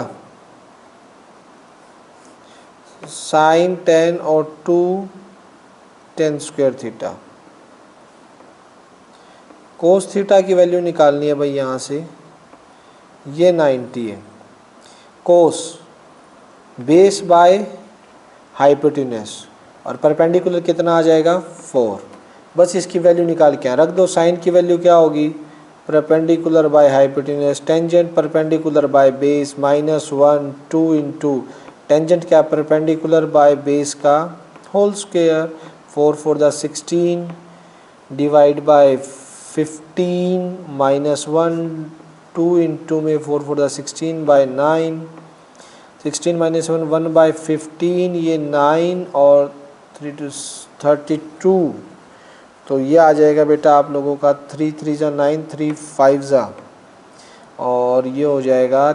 A: साइन 10 और 2 10 स्क्वायर थीटा। कोस थीटा की वैल्यू निकालनी है भाई यहाँ से, ये 90 है। कोस बेस बाय हाइपोटेन्यूज और परपेंडिकुलर कितना आ जाएगा? 4। बस इसकी वैल्यू निकाल के रख दो। साइन की वैल्यू क्या होगी? Perpendicular by hypotenuse, tangent perpendicular by base minus 1 2 into tangent क्या? परपेंडिकुलर बाय बेस का whole square. 4 4 the 16 divide by 15 minus 1 2 into में 4 4 16/9, 16 माइनस 7 1/15, ये 9 और 3 to 32, तो ये आ जाएगा बेटा आप लोगों का 3 3 जा 9, 3 5 जा, और ये हो जाएगा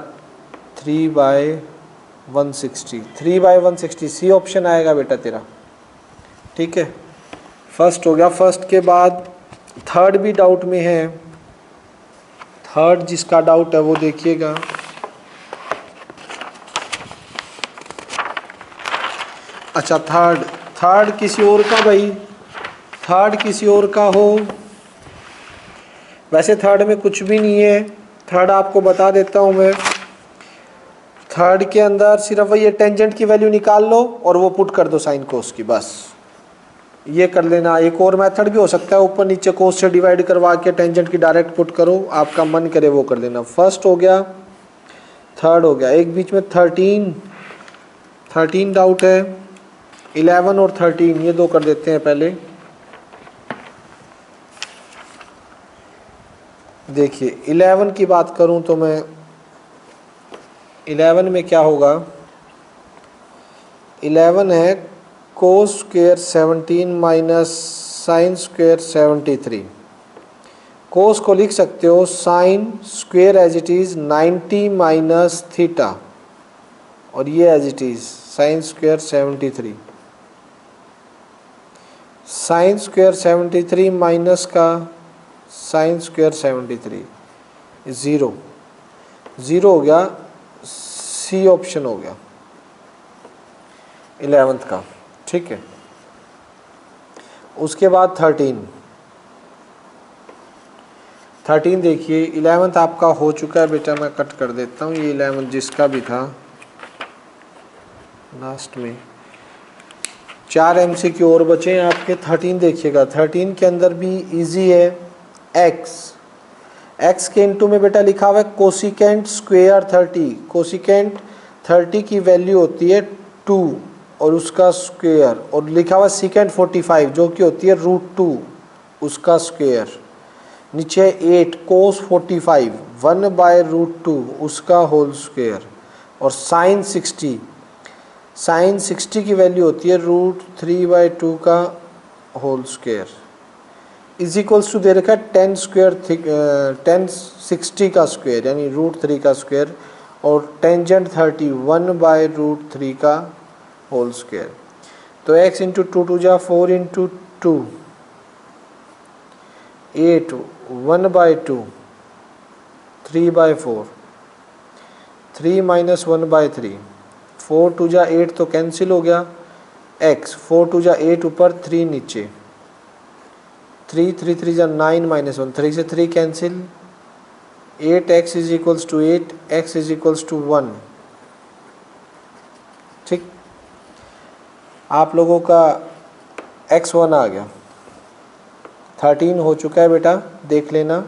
A: 3/160, 3/160 सी ऑप्शन आएगा बेटा तेरा। ठीक है, फर्स्ट हो गया। फर्स्ट के बाद थर्ड भी डाउट में है। थर्ड जिसका डाउट है वो देखिएगा। अच्छा, थर्ड किसी और का भाई, थर्ड किसी और का हो। वैसे थर्ड में कुछ भी नहीं है, थर्ड आपको बता देता हूँ मैं। थर्ड के अंदर सिर्फ ये टेंजेंट की वैल्यू निकाल लो और वो पुट कर दो साइन कोस की, बस ये कर लेना। एक और मेथड भी हो सकता है, ऊपर नीचे कोस से डिवाइड करवा के टेंजेंट की डायरेक्ट पुट करो, आपका मन करे वो कर लेना। फर्स्ट हो गया, थर्ड हो गया। एक बीच में 13 डाउट है। 11 और 13 ये दो कर देते हैं पहले। देखिए 11 की बात करूं तो मैं 11 में क्या होगा, 11 है cos square 17 minus sine square 73। Cos को लिख सकते हो sine square as it is 90 minus theta, और ये as it is sine square 73। Sine square 73 minus का साइन स्क्वायर 73, ज़ीरो हो गया, सी ऑप्शन हो गया 11th का। ठीक है, उसके बाद 13 देखिए। 11th आपका हो चुका है बेटा, मैं कट कर देता हूँ ये 11th जिसका भी था लास्ट में। 4 MCQ और बचे हैं आपके। 13 देखिएगा। 13 के अंदर भी इजी है। x के इंटू में बेटा लिखा हुआ है कोसिकेंट स्क्वेयर 30। कोसिकेंट 30 की वैल्यू होती है 2 और उसका स्क्वेयर, और लिखा हुआ सीकेंट 45 जो कि होती है √2 उसका स्क्वेयर। नीचे 8 कोस 45 1/√2 उसका होल स्क्वेयर, और साइन 60 की वैल्यू होती है √3/2 का whole square, is equals to दे रखा है 10 60 का स्क्वेयर यानी √3 का स्क्वेयर, और टेंजेंट 30 1/√3 का होल स्क्वेयर। तो x इंटू 2 2 जा 4 इंटू 2 8 1/2 3/4 3 माइनस 1/3 4 2 जा 8 तो कैंसिल हो गया। x 4 2 जा 8 ऊपर 3 नीचे, 3 3 3 जा 9 माइनस 1 3 से 3 cancel. 8x is equals to 8, x is equals to 1। ठीक, आप लोगों का x1 आ गया। 13 हो चुका है बेटा, देख लेना।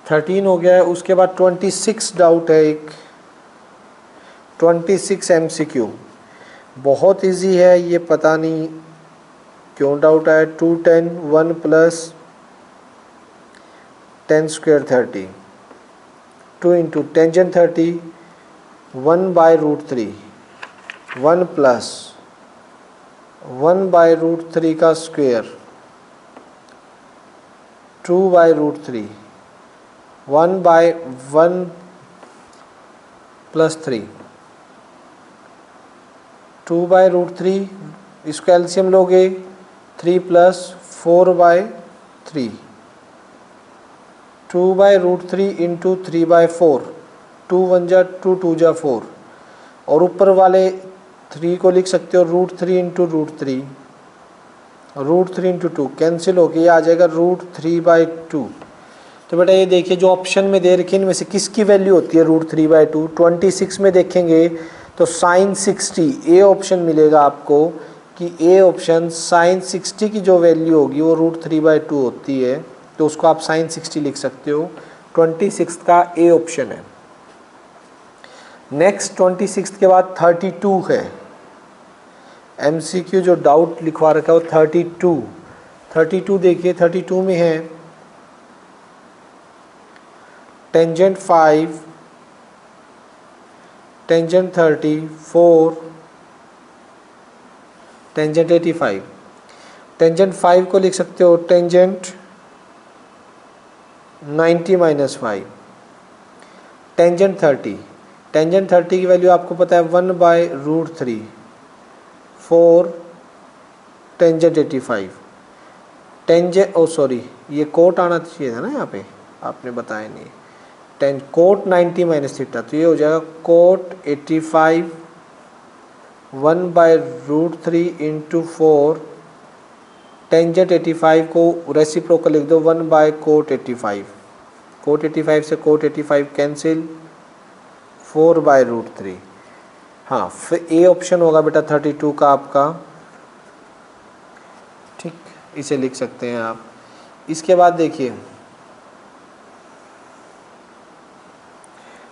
A: थर्टीन हो गया है। उसके बाद 26 डाउट है एक, 26 MCQ। बहुत इजी है ये, पता नहीं क्यों डाउट आया। 2 10 1 plus 10 square 30, 2 into tangent 30 1/√3, 1 plus 1/√3 का स्क्वेयर 2/√3, 1/1 प्लस 3, 2/√3 इसको एलसीएम लोगे 3 प्लस 4/3, 2/√3 इंटू 3/4, 2 1 जा 2 2 जा 4, और ऊपर वाले 3 को लिख सकते हो √3 इंटू √3, √3 इंटू 2 कैंसिल हो गया, ये आ जाएगा √3/2। तो बेटा ये देखिए जो ऑप्शन में दे रखे इनमें से किसकी वैल्यू होती है √3/2। 26 में देखेंगे तो साइन 60 ए ऑप्शन मिलेगा आपको, कि ए ऑप्शन साइन 60 की जो वैल्यू होगी वो √3/2 होती है, तो उसको आप साइन 60 लिख सकते हो। 26 का ए ऑप्शन है। नेक्स्ट 26 के बाद 32 है। MCQ जो डाउट लिखवा रखा है वो 32 देखिए 32 में है टेंजेंट 5 टेंजेंट 30 4 टेंजेंट 85। टेंजेंट 5 को लिख सकते हो टेंजेंट 90 माइनस 5। टेंजेंट 30 की वैल्यू आपको पता है 1/√3 4 टेंजेंट 85। ये कोट आना चाहिए था ना यहाँ पे, आपने बताया नहीं। कोट 90 माइनस थीटा, तो ये हो जाएगा कोट 85 1/√3 इंटू 4 टेंजेंट 85 को रेसिप्रोकल लिख दो 1/कोट 85। कोट 85 से कोट 85 कैंसिल 4/√3। हाँ, फिर ए ऑप्शन होगा बेटा 32 का आपका, ठीक, इसे लिख सकते हैं आप। इसके बाद देखिए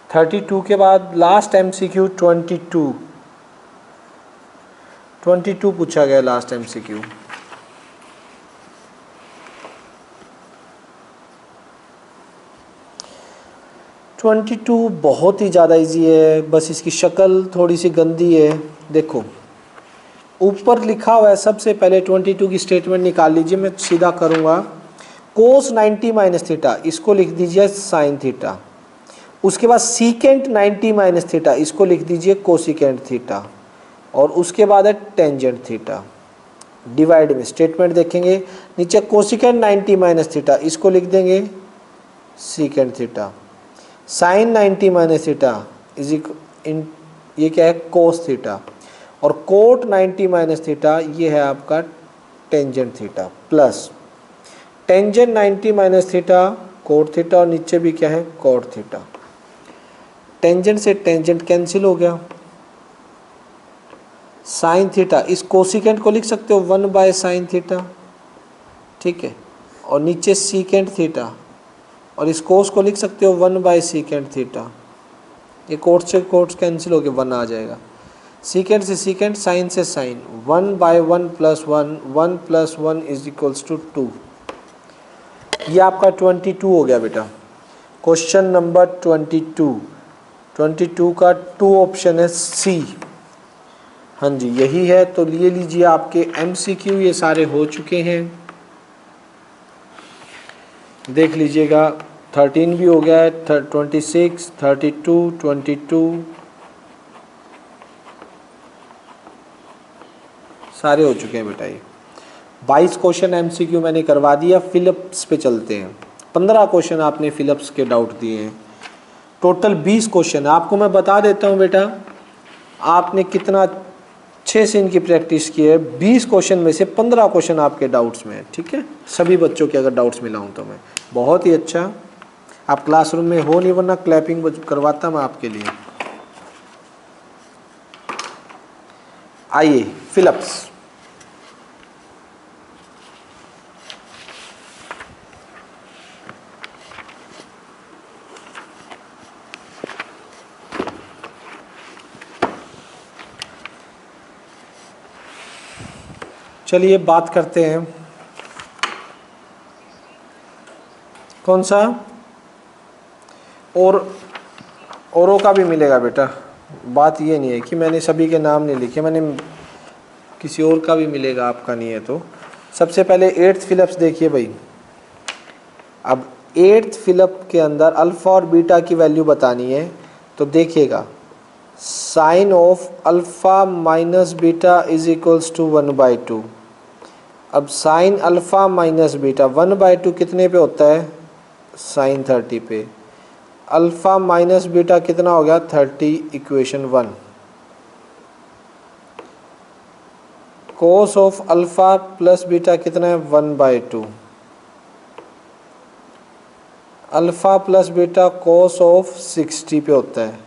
A: 32 के बाद लास्ट MCQ 22 पूछा गया लास्ट MCQ। ट्वेंटी टू बहुत ही ज़्यादा इजी है, बस इसकी शक्ल थोड़ी सी गंदी है। देखो ऊपर लिखा हुआ है, सबसे पहले 22 की स्टेटमेंट निकाल लीजिए, मैं सीधा करूँगा। कोस 90 माइनस थीटा, इसको लिख दीजिए साइन थीटा। उसके बाद सीकेंट 90 माइनस थीटा, इसको लिख दीजिए कोसिकेंट थीटा। और उसके बाद है टेंजेंट थीटा। डिवाइड में स्टेटमेंट देखेंगे, नीचे कोसिकेंट 90 माइनस थीटा, इसको लिख देंगे secant theta. Sine 90 minus theta is इन, ये क्या है कोस थीटा। और कोट 90 माइनस थीटा ये है आपका tangent theta, plus tangent 90 minus theta cot theta, और नीचे भी क्या है कोट थीटा। टेंजेंट से टेंजेंट कैंसिल हो गया। साइन थीटा, इस कोसिकेंट को लिख सकते हो 1/साइन थीटा, ठीक है। और नीचे सीकेंट थीटा, और इस कोस को लिख सकते हो 1/सीकेंट थीटा। ये कोट से कोट कैंसिल होकर 1 आ जाएगा। सीकेंट से सीकेंट, साइन से साइन, 1/1 + 1, 1 + 1 = 2। ये आपका 22 हो गया बेटा। क्वेश्चन नंबर 22 का 2 ऑप्शन है सी। हाँ जी यही है, तो लिए लीजिए आपके MCQ ये सारे हो चुके हैं। देख लीजिएगा 13 भी हो गया है, 26, 32, 22 सारे हो चुके हैं बेटा। ये 22 क्वेश्चन MCQ मैंने करवा दिया। फिलिप्स पे चलते हैं। 15 क्वेश्चन आपने फिलिप्स के डाउट दिए हैं, टोटल 20 क्वेश्चन। आपको मैं बता देता हूँ बेटा आपने कितना अच्छे से इनकी प्रैक्टिस की है। 20 क्वेश्चन में से 15 क्वेश्चन आपके डाउट्स में है, ठीक है। सभी बच्चों के अगर डाउट्स मिलाऊँ तो मैं बहुत ही अच्छा। आप क्लासरूम में हो नहीं, वरना क्लैपिंग करवाता मैं आपके लिए। आइए फिलिप्स। चलिए बात करते हैं, कौन सा औरों का भी मिलेगा बेटा। बात ये नहीं है कि मैंने सभी के नाम नहीं लिखे, मैंने किसी और का भी मिलेगा, आपका नहीं है तो। सबसे पहले 8th फिलिप्स देखिए भाई। अब 8th फिलिप के अंदर अल्फ़ा और बीटा की वैल्यू बतानी है, तो देखिएगा sine of alpha minus beta = 1/2। अब साइन अल्फ़ा माइनस बीटा 1/2 कितने पे होता है, साइन 30 पे। अल्फ़ा माइनस बीटा कितना हो गया 30, equation 1। Cos of alpha plus beta कितना है 1/2। Alpha plus beta cos of 60 पे होता है।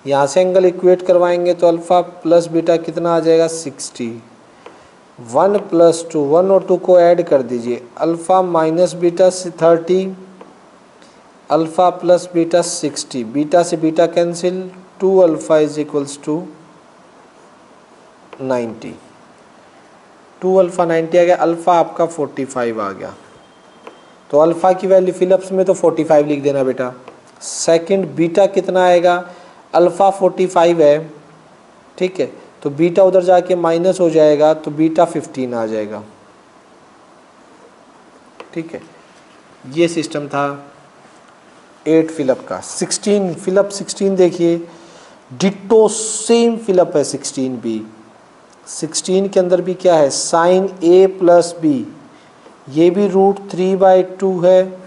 A: यहाँ से एंगल इक्वेट करवाएंगे तो अल्फ़ा प्लस बीटा कितना आ जाएगा 60। 1 + 2, 1 और 2 को ऐड कर दीजिए। Alpha minus beta 30, alpha plus beta 60, beta से बीटा कैंसिल, 2α = 90। 2 अल्फ़ा 90 आ गया, अल्फ़ा आपका 45 आ गया। तो अल्फ़ा की वैल्यू फिलिप्स में तो 45 लिख देना बेटा। सेकंड बीटा कितना आएगा, अल्फ़ा 45 है, ठीक है, तो बीटा उधर जाके माइनस हो जाएगा तो बीटा 15 आ जाएगा, ठीक है। ये सिस्टम था 8 फिलअप का। 16 फिलअप 16 देखिए, डिट्टो सेम फिलअप है 16 भी। 16 के अंदर भी क्या है, साइन ए प्लस बी, ये भी √3/2 है,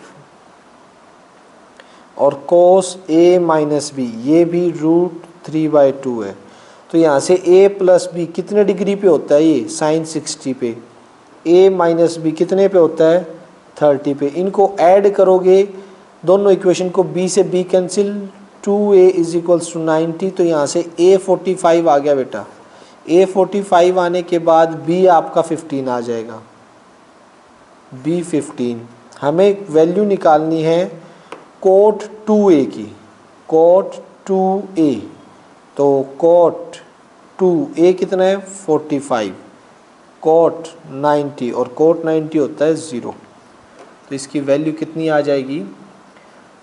A: और कोस ए माइनस बी ये भी √3/2 है। तो यहाँ से a प्लस बी कितने डिग्री पे होता है, ये साइन 60 पे, a माइनस बी कितने पे होता है 30 पे। इनको ऐड करोगे दोनों इक्वेशन को, b से b कैंसिल, 2a = 90, तो यहाँ से a 45 आ गया बेटा। a 45 आने के बाद b आपका 15 आ जाएगा, b 15। हमें वैल्यू निकालनी है कोट 2a की, कोट 2a, तो कोट 2a कितना है 45, कोट 90, और कोट 90 होता है 0, तो इसकी वैल्यू कितनी आ जाएगी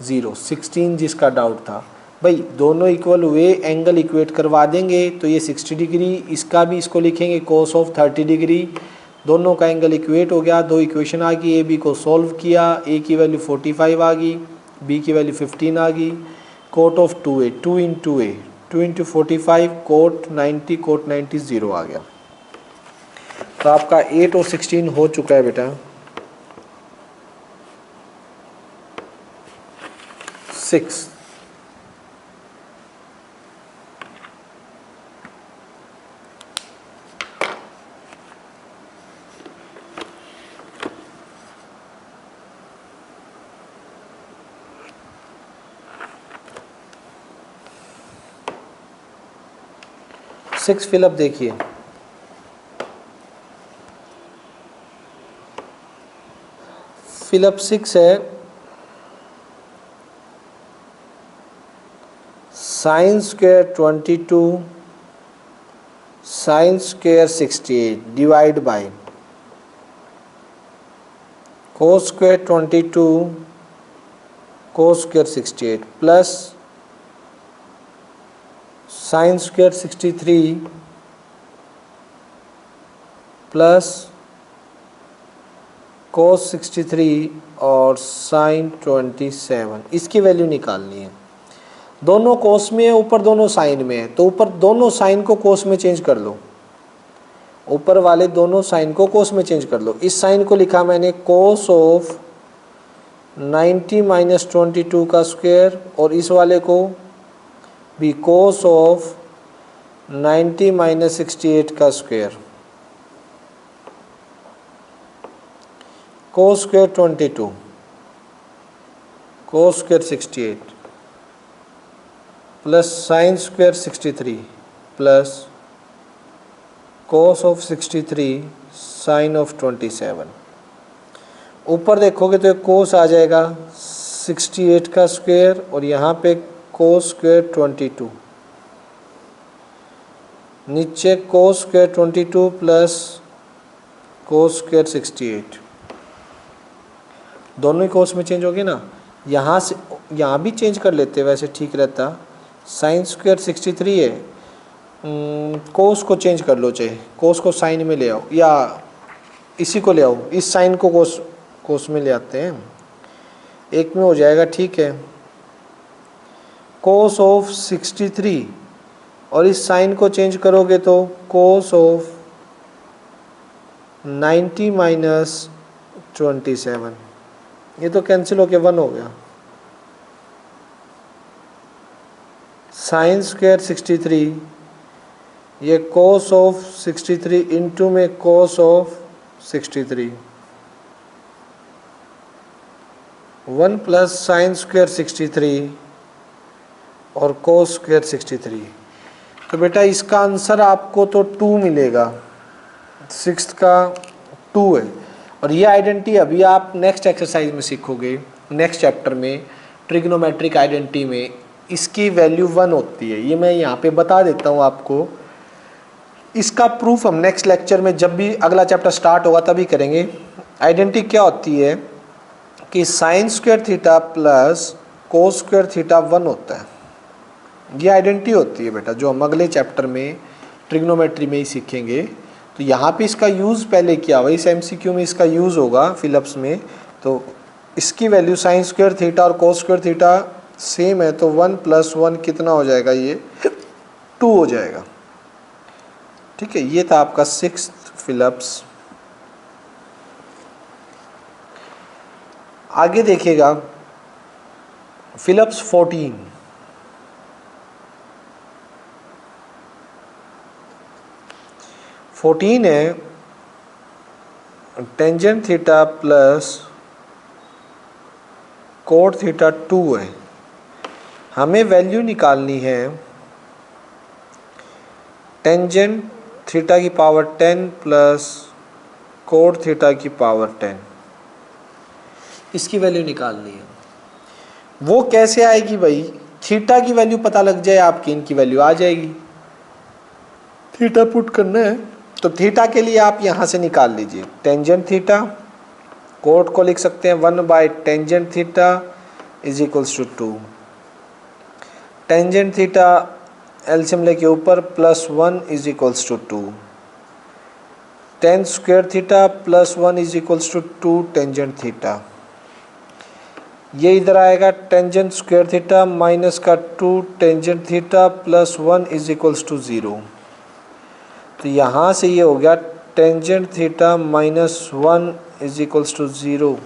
A: 0। 16 जिसका डाउट था भाई, दोनों इक्वल हुए, एंगल इक्वेट करवा देंगे तो ये 60 डिग्री, इसका भी इसको लिखेंगे कोस ऑफ 30 डिग्री, दोनों का एंगल इक्वेट हो गया। 2 इक्वेशन आ गई, ए बी को सॉल्व किया, ए की वैल्यू 45 आ गई, बी की वैल्यू 15 आ गई। Cot of 2a, 2 × a, 2 × 45, cot 90, cot 90 0 आ गया। तो आपका 8 और 16 हो चुका है बेटा। 6 फिलअप देखिए, फिलअप 6 है, sine square 22 sine square 68 divide by cos square 22 cos square 68 plus sine square 63 plus कोस 63 और साइन 27, इसकी वैल्यू निकालनी है। दोनों कोस में है, ऊपर दोनों साइन में है, तो ऊपर दोनों साइन को कोस में चेंज कर लो, ऊपर वाले दोनों साइन को कोस में चेंज कर लो। इस साइन को लिखा मैंने कोस ऑफ 90 - 22 का स्क्वायर, और इस वाले को भी कोस ऑफ 90 - 68 का square. Cos square 22 cos square 68 plus sine square 63 plus cos of 63 sine of 27। ऊपर देखोगे तो एक कोस आ जाएगा 68 का स्क्वायर, और यहाँ पे कोस स्क्वायर 22, नीचे कोस स्क्वायर 22 प्लस कोस स्क्वायर 68, दोनों ही कोस में चेंज हो गए ना। यहाँ से यहाँ भी चेंज कर लेते वैसे ठीक रहता, साइन स्क्वायर 63 है, कोस को चेंज कर लो, चाहे कोस को साइन में ले आओ, या इसी को ले आओ, इस साइन को कोस में ले आते हैं, एक में हो जाएगा, ठीक है। कोस ऑफ 63 और इस साइन को चेंज करोगे तो कोस ऑफ 90 - 27, ये तो कैंसिल होके 1 हो गया। साइन स्क्वायर 63, ये कोस ऑफ 63 इंटू में कोस ऑफ 63, 1 प्लस साइन स्क्वायर 63 और कोस स्क्वायर 63। तो बेटा इसका आंसर आपको तो 2 मिलेगा, 6 का 2 है। और ये आइडेंटिटी अभी आप नेक्स्ट एक्सरसाइज में सीखोगे, नेक्स्ट चैप्टर में ट्रिग्नोमेट्रिक आइडेंटिटी में इसकी वैल्यू 1 होती है। ये मैं यहाँ पे बता देता हूँ आपको, इसका प्रूफ हम नेक्स्ट लेक्चर में जब भी अगला चैप्टर स्टार्ट होगा तभी करेंगे। आइडेंटिटी क्या होती है कि sine square theta plus cos square theta 1 होता है। ये आइडेंटिटी होती है बेटा, जो हम अगले चैप्टर में ट्रिग्नोमेट्री में ही सीखेंगे। तो यहाँ पे इसका यूज़ पहले किया हुआ, इस MCQ में इसका यूज़ होगा फिलिप्स में। तो इसकी वैल्यू साइन स्क्वायर थीटा और कोस स्क्वायर थीटा सेम है, तो 1 + 1 कितना हो जाएगा, ये 2 हो जाएगा। ठीक है, ये था आपका 6th फिलिप्स। आगे देखिएगा फिलिप्स 14। है tangent theta plus cot theta 2 है। हमें वैल्यू निकालनी है टेंजेंट थीटा की पावर 10 प्लस कोट थीटा की पावर 10, इसकी वैल्यू निकालनी है। वो कैसे आएगी भाई, थीटा की वैल्यू पता लग जाए आपकी, इनकी वैल्यू आ जाएगी। थीटा पुट करना है तो थीटा के लिए आप यहाँ से निकाल लीजिए टेंजेंट थीटा, कोट को लिख सकते हैं tangent theta is equals to 2। Tangent theta LCM लेके ऊपर +1 is equals to 2। Tan square theta +1 is equals to 2 tangent theta. ये इधर आएगा टेंजेंट स्क्वायर थीटा माइनस का 2 tangent theta +1 is equals to 0। तो यहाँ से ये हो गया tangent theta -1 is equals to 0।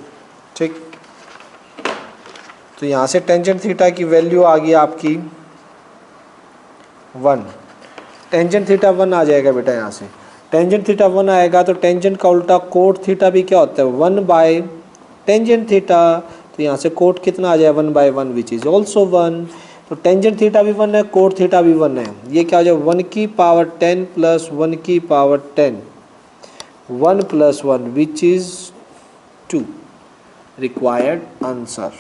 A: ठीक, तो यहाँ से टेंजेंट थीटा की वैल्यू आ गई आपकी 1। टेंजेंट थीटा 1 आ जाएगा बेटा। यहाँ से टेंजेंट थीटा 1 आएगा तो टेंजेंट का उल्टा कोट थीटा भी क्या होता है, 1/टेंजेंट थीटा। तो यहाँ से कोट कितना आ जाए 1/1 विच इज ऑल्सो 1। तो टेंजेंट थीटा भी 1 है, कोट थीटा भी 1 है। ये क्या हो जाए 1 की पावर 10 प्लस 1 की power 10, 1 + 1 which is 2। Required answer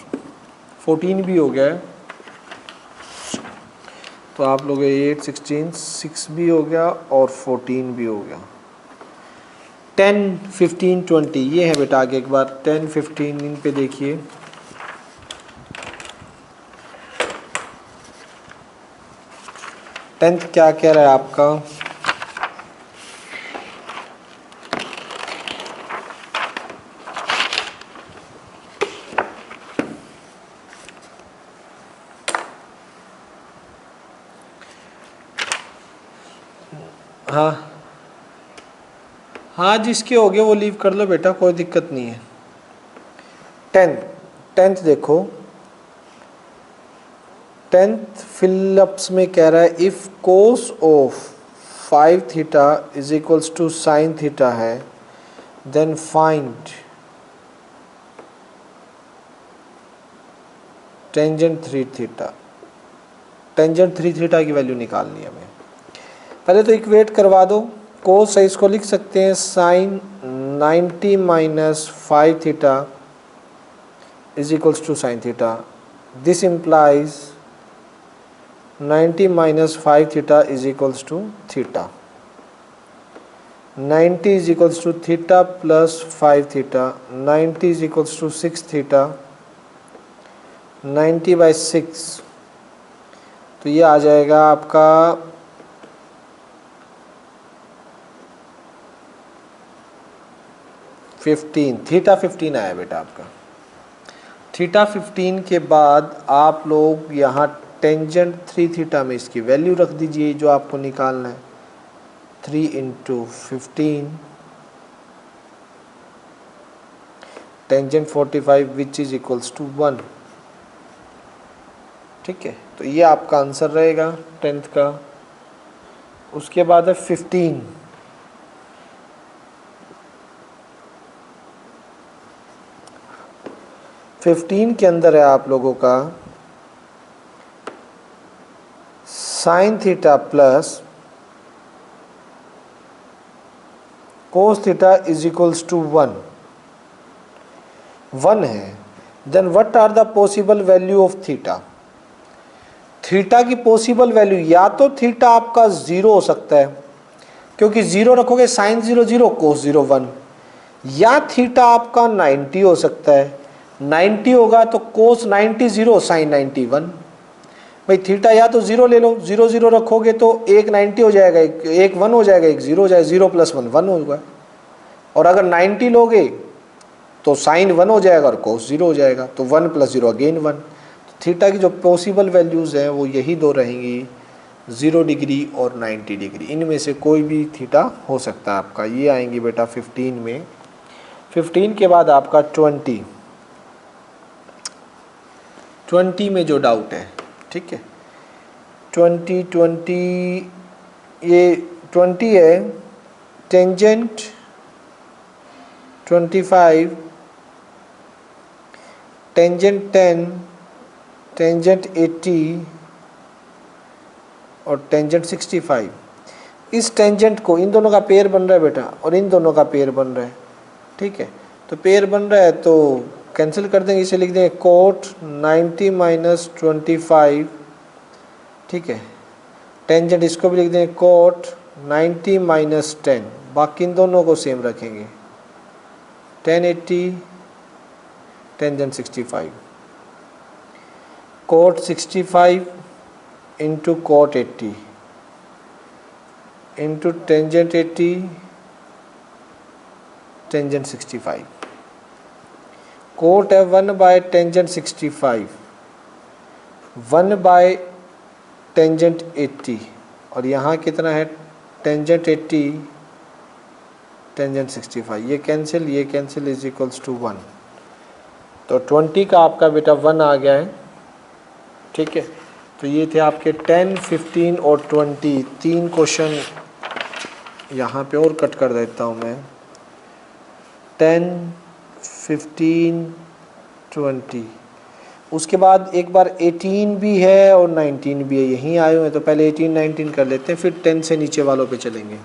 A: 14 भी हो गया है। तो आप लोग 8, 16, 6 भी हो गया और 14 भी हो गया। 10, 15, 20 ये है बेटा। आगे एक बार 10, 15 इन पे देखिए। टेंथ क्या कह रहा है आपका, हाँ हाँ जिसके हो गए वो लीव कर लो बेटा, कोई दिक्कत नहीं है। टेंथ देखो, टेंथ फिलिप्स में कह रहा है if cos of 5 theta is equals to sine theta है, then find tangent 3 theta. Tangent 3 theta की वैल्यू निकालनी है हमें। पहले तो इक्वेट करवा दो। कोस है, इसको लिख सकते हैं sine 90 - 5 theta is equals to sine theta. This implies 90 - 5 theta is equals to theta. 90 is equals to theta plus 5 theta. 90 is equals to 6 theta. 90/6 तो ये आ जाएगा आपका 15। थीटा 15 आया बेटा आपका। थीटा 15 के बाद आप लोग यहाँ टेंजेंट 3 थीटा में इसकी वैल्यू रख दीजिए जो आपको निकालना है। 3 × 15 tangent 45 which is equals to 1। ठीक है, तो ये आपका आंसर रहेगा टेंथ का। उसके बाद है 15। के अंदर है आप लोगों का sine theta plus cos theta is equals to 1 है। Then what are the possible value of theta. Theta की पॉसिबल वैल्यू, या तो थीटा आपका 0 हो सकता है, क्योंकि 0 रखोगे साइन 0 0 कोस 0 1, या थीटा आपका 90 हो सकता है, 90 होगा तो कोस 90 0 साइन 90 1। भाई थीटा या तो 0 ले लो, 0 0 रखोगे तो एक 90 हो जाएगा, एक 1 हो जाएगा, एक 0 हो जाएगा, 0 + 1 1 होगा, और अगर 90 लोगे तो साइन 1 हो जाएगा और कोस 0 हो जाएगा, तो 1 + 0 अगेन 1। तो थीटा की जो पॉसिबल वैल्यूज़ हैं वो यही दो रहेंगी, 0 डिग्री और 90 डिग्री, इनमें से कोई भी थीटा हो सकता है आपका। ये आएंगी बेटा 15 में। 15 के बाद आपका 20 में जो डाउट है, ठीक है, 20 ये 20 है, टेंजेंट 25, टेंजेंट 10, टेंजेंट 80 और टेंजेंट 65। इस टेंजेंट को, इन दोनों का पेयर बन रहा है बेटा, और इन दोनों का पेयर बन रहा है, ठीक है, तो पेयर बन रहा है तो कैंसिल कर देंगे, इसे लिख देंगे कोट 90 - 25, ठीक है, टेंजेंट इसको भी लिख देंगे कोट 90 - 10, बाकी इन दोनों को सेम रखेंगे, tan 80 tangent 65, cot 65 into cot 80 into tangent 80 tangent 65, cot है 1 बाय टेंजेंट 65, 1 बाय टेंजेंट 80, और यहाँ कितना है टेंजेंट 80 टेंजेंट 65, ये कैंसिल इज इक्वल्स टू 1। तो 20 का आपका बेटा 1 आ गया है, ठीक है। तो ये थे आपके 10, 15 और 20, 3 क्वेश्चन यहाँ पे और कट कर देता हूँ मैं, 10, 15, 20। उसके बाद एक बार 18 भी है और 19 भी है, यहीं आए हुए हैं, तो पहले 18, 19 कर लेते हैं, फिर 10 से नीचे वालों पे चलेंगे।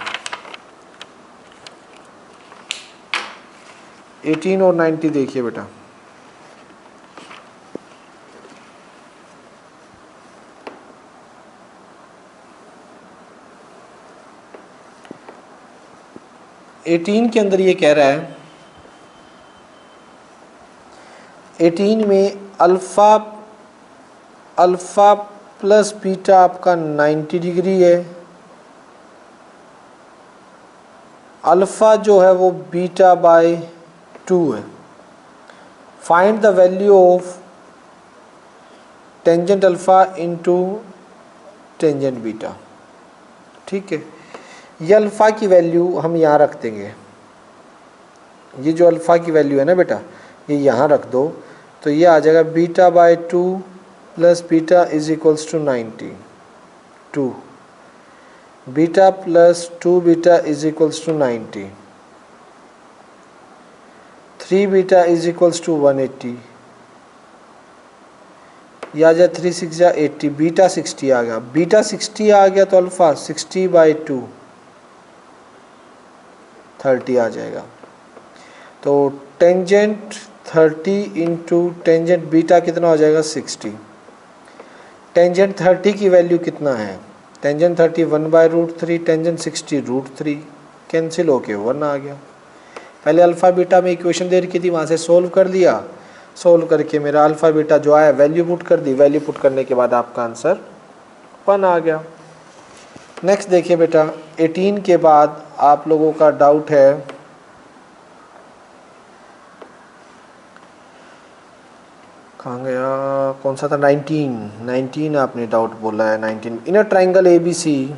A: 18 और 90 देखिए बेटा, एटीन के अंदर ये कह रहा है, 18 में अल्फ़ा प्लस बीटा आपका 90 डिग्री है, अल्फ़ा जो है वो बीटा बाय 2 है। Find the value of tangent alpha into tangent beta, ठीक है। ये अल्फ़ा की वैल्यू हम यहाँ रख देंगे, ये जो अल्फ़ा की वैल्यू है ना बेटा, ये यहाँ रख दो, तो ये आ जाएगा beta by 2 plus beta is equals to 90, 2 beta plus 2 beta is equals to 90, 3 beta is equals to 180, ये आ जाए 3 6 जा 80, बीटा 60 आ गया, बीटा 60 आ गया तो अल्फ़ा 60 बाई 2 30 आ जाएगा। तो टेंजेंट 30 इंटू टेंजेंट बीटा कितना हो जाएगा 60। टेंजेंट 30 की वैल्यू कितना है, टेंजेंट 30 1/√3, टेंजेंट 60 √3, कैंसिल होके 1 आ गया। पहले अल्फ़ा बीटा में इक्वेशन दे रखी थी, वहाँ से सोल्व कर लिया, सोल्व करके मेरा अल्फ़ा बीटा जो आया वैल्यू पुट कर दी, वैल्यू पुट करने के बाद आपका आंसर 1 आ गया। नेक्स्ट देखिए बेटा, 18 के बाद आप लोगों का डाउट है, कहाँ गया, कौन सा था, 19 आपने डाउट बोला है। 19 in a triangle ABC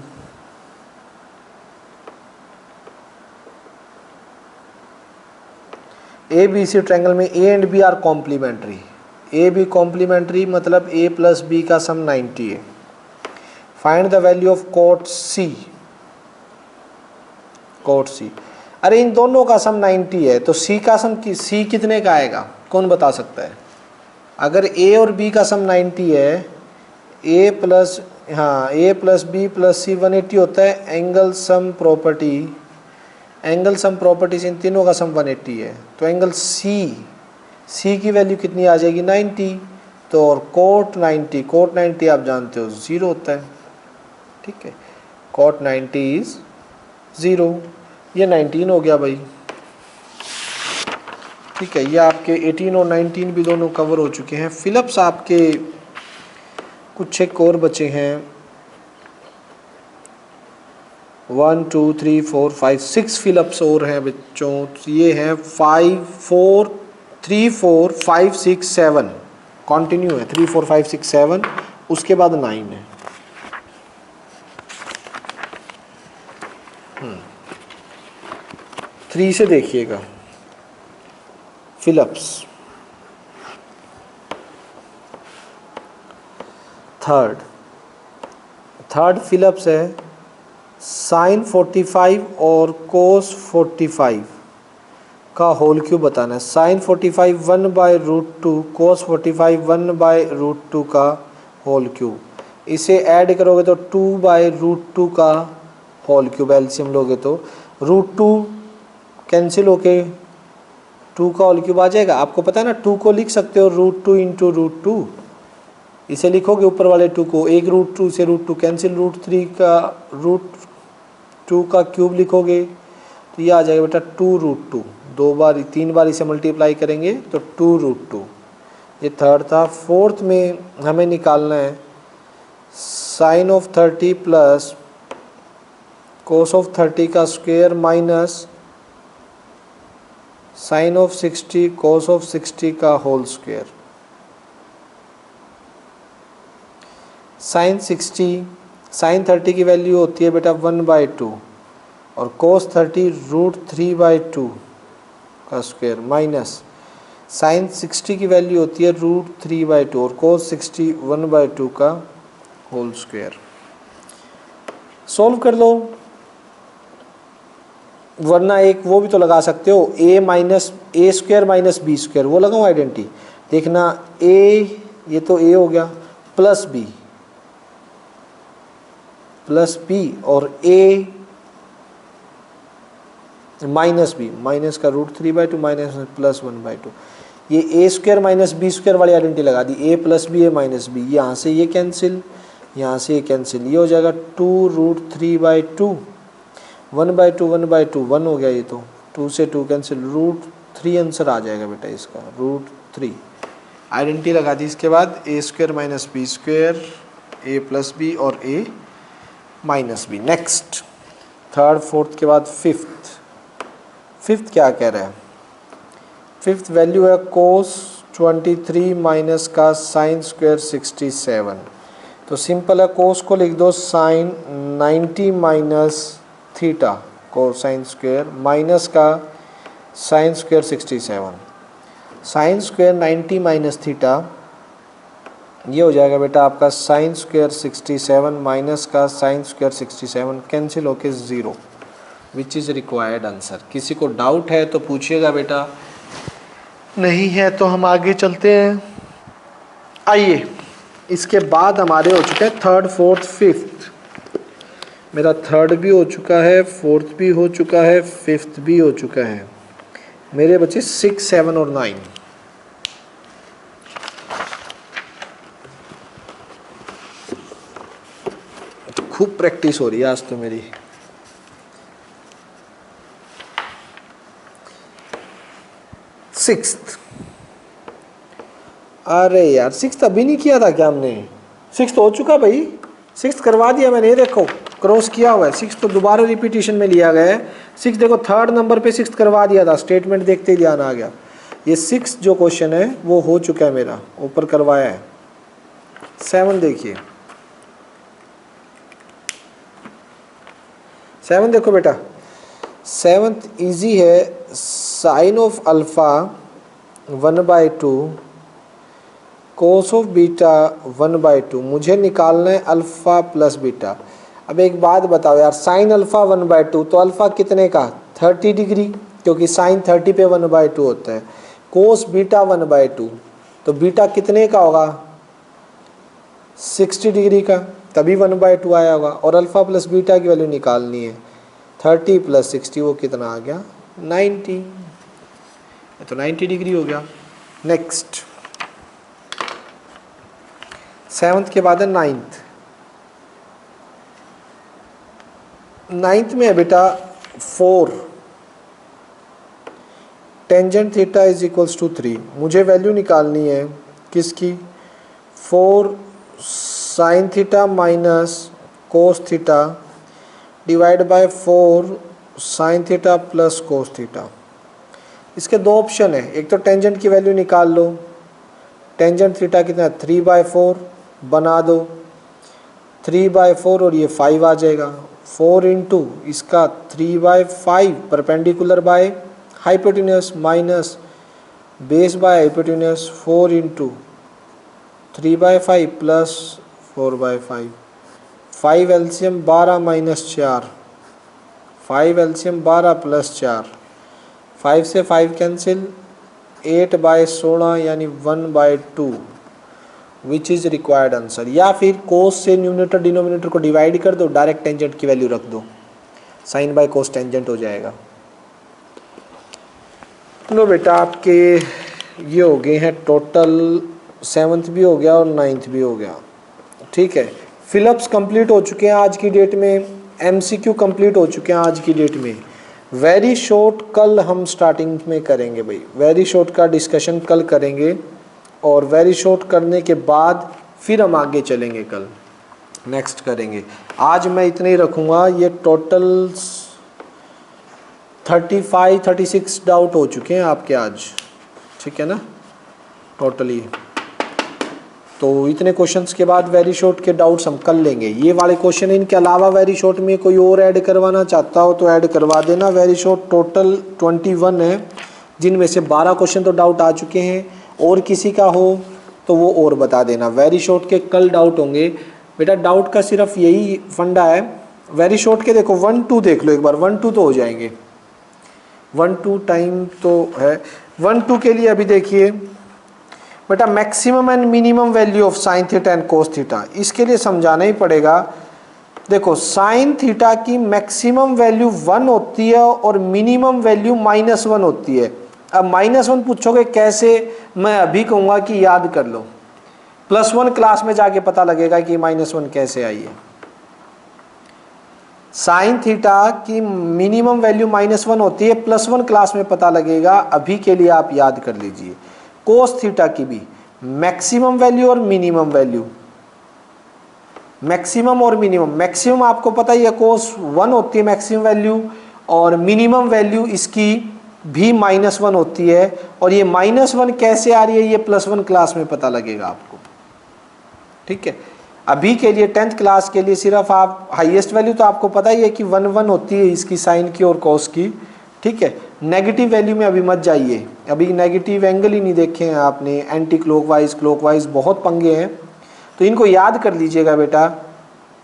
A: triangle में A and B are complementary, A B complementary मतलब A प्लस B का सम 90 है। Find the value of cot C, अरे इन दोनों का सम 90 है, तो C का सम C कितने का आएगा, कौन बता सकता है। अगर A और B का सम 90 है, A plus B plus C 180 होता है, एंगल सम प्रॉपर्टी से इन तीनों का सम 180 है, तो एंगल C की वैल्यू कितनी आ जाएगी 90, तो और कोट 90 आप जानते हो 0 होता है, ठीक है, कोट 90 इज 0, ये 19 हो गया भाई। ठीक है, ये आपके 18 और 19 भी दोनों कवर हो चुके हैं। फिलअप्स आपके कुछ एक और बचे हैं, 1 2 3 4 5 6 फिलअप्स और हैं बच्चों। तो ये हैं 5 4 3 4 5 6 7, कंटिन्यू है 3 4 5 6 7, उसके बाद 9 है। 3 से देखिएगा फिलअप्स। थर्ड फिलअप्स है साइन 45 और कोस 45 का होल क्यूब बताना है। साइन 45 1/√2, कोस 45 1/√2 का होल क्यूब। इसे ऐड करोगे तो 2/√2 का होल क्यूब। एलसीएम लोगे तो √2 कैंसिल होके 2 का होल क्यूब आ जाएगा। आपको पता है ना, 2 को लिख सकते हो √2 इंटू √2। इसे लिखोगे ऊपर वाले 2 को, एक √2 से √2 कैंसिल, √3 का √2 का क्यूब लिखोगे तो ये आ जाएगा बेटा 2√2। 3 बार इसे मल्टीप्लाई करेंगे तो 2√2। ये थर्ड था। फोर्थ में हमें निकालना है sine of 30 plus cos of 30 का square minus sine of 60 cos of 60 का होल स्क्वायर। साइन 30 की वैल्यू होती है बेटा 1/2 और कोस 30 √3/2 का स्क्वायर माइनस साइन 60 की वैल्यू होती है √3/2 और कोस 60 1/2 का होल स्क्वायर। सोल्व कर लो, वरना एक वो भी तो लगा सकते हो, a square minus B square, वो लगाओ आइडेंटिटी। देखना ये तो a हो गया प्लस b और a माइनस बी, माइनस का √3/2 माइनस प्लस 1/2। ये a square minus B square वाली आइडेंटिटी लगा दी, a plus B a minus B. यहाँ से ये कैंसिल, यहाँ से ये कैंसिल, ये हो जाएगा 2√3/2, 1/2 1/2 1 हो गया। ये तो 2 से 2 कैंसिल, √3 आंसर आ जाएगा बेटा इसका, √3 आइडेंटिटी लगा दी। इसके बाद a square minus B square, a plus B और a minus B. Next third fourth के बाद फिफ्थ क्या कह रहा है? फिफ्थ वैल्यू है कोस 23 माइनस का साइन स्क्वायर 67। तो सिंपल है, कोस को लिख दो साइन 90 माइनस थीटा को साइन स्क्वायर माइनस का sine square 67। Sine square 90 minus theta, ये हो जाएगा बेटा आपका साइन स्क्वायर 67 माइनस का साइन स्क्वायर 67, कैंसिल होके 0, विच इज़ रिक्वायर्ड आंसर। किसी को डाउट है तो पूछिएगा बेटा, नहीं है तो हम आगे चलते हैं। आइए, इसके बाद हमारे हो चुके हैं थर्ड फोर्थ फिफ्थ। मेरा थर्ड भी हो चुका है, फोर्थ भी हो चुका है, फिफ्थ भी हो चुका है। मेरे बचे 6 7 और 9। खूब प्रैक्टिस हो रही है आज तो मेरी। सिक्स्थ, अरे यार सिक्स्थ अभी नहीं किया था क्या हमने? सिक्स्थ हो चुका भाई, सिक्स्थ करवा दिया मैंने, देखो क्रॉस किया हुआ है। सिक्स्थ तो दोबारा रिपीटिशन में लिया गया है। सिक्स देखो थर्ड नंबर पे सिक्स्थ करवा दिया था, स्टेटमेंट देखते ही ध्यान आ गया। ये सिक्स जो क्वेश्चन है वो हो चुका है मेरा, ऊपर करवाया है। 7 देखिए, 7 देखो बेटा, 7th इजी है। Sine of alpha 1/2 cos of beta 1/2। मुझे निकालना है अल्फा प्लस बीटा। अब एक बात बताओ यार, साइन अल्फा 1/2 तो अल्फा कितने का? 30 डिग्री, क्योंकि साइन 30 पे 1/2 होता है। कोस बीटा 1/2 तो बीटा कितने का होगा? 60 डिग्री का, तभी 1/2 आया होगा। और अल्फा प्लस बीटा की वैल्यू निकालनी है, 30 प्लस 60 वो कितना आ गया? 90। तो 90 डिग्री हो गया। नेक्स्ट 7th के बाद है 9th। नाइन्थ में है बेटा 4 tangent theta is equals to 3। मुझे वैल्यू निकालनी है किसकी, 4 sine theta minus cos theta divide by 4 sine theta plus cos theta. इसके दो ऑप्शन है, एक तो टेंजेंट की वैल्यू निकाल लो, टेंजेंट थीटा कितना 3/4 बना दो, 3/4 और ये 5 आ जाएगा, 4 इंटू इसका 3/5 perpendicular by hypotenuse minus base by hypotenuse 4 into 3/5 plus 4/5, 5 LCM 12 minus 4, 5 LCM 12 plus 4, 5 से 5 कैंसिल, 8/16 यानी 1/2 विच इज़ रिक्वायर्ड आंसर। या फिर कोस से न्यूमरेटर डिनोमिनेटर को डिवाइड कर दो, डायरेक्ट टेंजेंट की वैल्यू रख दो, साइन बाय कोस टेंजेंट हो जाएगा। लो बेटा आपके ये हो गए हैं टोटल, 7th भी हो गया और 9th भी हो गया, ठीक है। फिलअप्स कंप्लीट हो चुके हैं आज की डेट में, MCQ कंप्लीट हो चुके हैं आज की डेट में। वेरी शॉर्ट कल हम स्टार्टिंग में करेंगे भाई, वेरी शॉर्ट का डिस्कशन कल करेंगे और वेरी शॉर्ट करने के बाद फिर हम आगे चलेंगे, कल नेक्स्ट करेंगे। आज मैं इतने ही रखूँगा। ये टोटल 35-36 डाउट हो चुके हैं आपके आज, ठीक है ना, टोटली। तो इतने क्वेश्चंस के बाद वेरी शॉर्ट के डाउट्स हम कर लेंगे। ये वाले क्वेश्चन इनके अलावा वेरी शॉर्ट में कोई और ऐड करवाना चाहता हो तो ऐड करवा देना। वेरी शॉर्ट टोटल 21 है, जिनमें से 12 क्वेश्चन तो डाउट आ चुके हैं, और किसी का हो तो वो और बता देना। वेरी शॉर्ट के कल डाउट होंगे बेटा। डाउट का सिर्फ यही फंडा है, वेरी शॉर्ट के देखो 1-2 देख लो एक बार, 1-2 तो हो जाएंगे, 1-2 टाइम तो है। 1-2 के लिए अभी देखिए बेटा, maximum and minimum value of sine theta and cos theta, इसके लिए समझाना ही पड़ेगा। देखो साइन थीटा की मैक्सिमम वैल्यू 1 होती है और मिनिमम वैल्यू -1 होती है। अब -1 पूछोगे कैसे, मैं अभी कहूँगा कि याद कर लो, +1 क्लास में जाके पता लगेगा कि -1 कैसे आई है। साइन थीटा की मिनिमम वैल्यू -1 होती है, +1 क्लास में पता लगेगा, अभी के लिए आप याद कर लीजिए। कोस थीटा की भी मैक्सिमम वैल्यू और मिनिमम वैल्यू, मैक्सिमम और मिनिमम। मैक्सिमम आपको पता ही है कोस 1 होती है मैक्सिमम वैल्यू, और मिनिमम वैल्यू इसकी भी -1 होती है। और ये -1 कैसे आ रही है, ये +1 क्लास में पता लगेगा आपको, ठीक है। अभी के लिए 10th क्लास के लिए सिर्फ आप हाईएस्ट वैल्यू तो आपको पता ही है कि 1 होती है इसकी, साइन की और कॉस की, ठीक है। नेगेटिव वैल्यू में अभी मत जाइए, अभी नेगेटिव एंगल ही नहीं देखे हैं आपने, एंटी क्लॉकवाइज क्लॉकवाइज बहुत पंगे हैं, तो इनको याद कर लीजिएगा बेटा।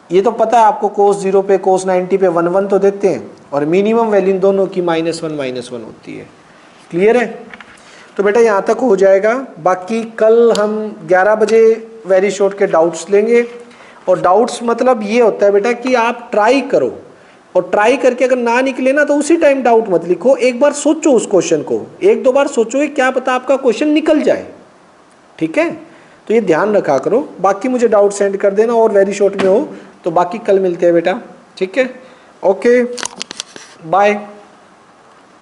A: ये तो पता है आपको, कोस 0 पे कोस 90 पे 1 तो देते हैं, और मिनिमम वैल्यू इन दोनों की -1 होती है। क्लियर है? तो बेटा यहाँ तक हो जाएगा। बाकी कल हम 11 बजे वेरी शॉर्ट के डाउट्स लेंगे। और डाउट्स मतलब ये होता है बेटा कि आप ट्राई करो, और ट्राई करके अगर ना निकले ना तो उसी टाइम डाउट मत लिखो, एक बार सोचो उस क्वेश्चन को, 1-2 बार सोचो, क्या पता आपका क्वेश्चन निकल जाए, ठीक है। तो ये ध्यान रखा करो। बाकी मुझे डाउट सेंड कर देना, और वेरी शॉर्ट में हो तो बाकी कल मिलते हैं बेटा, ठीक है। Okay bye.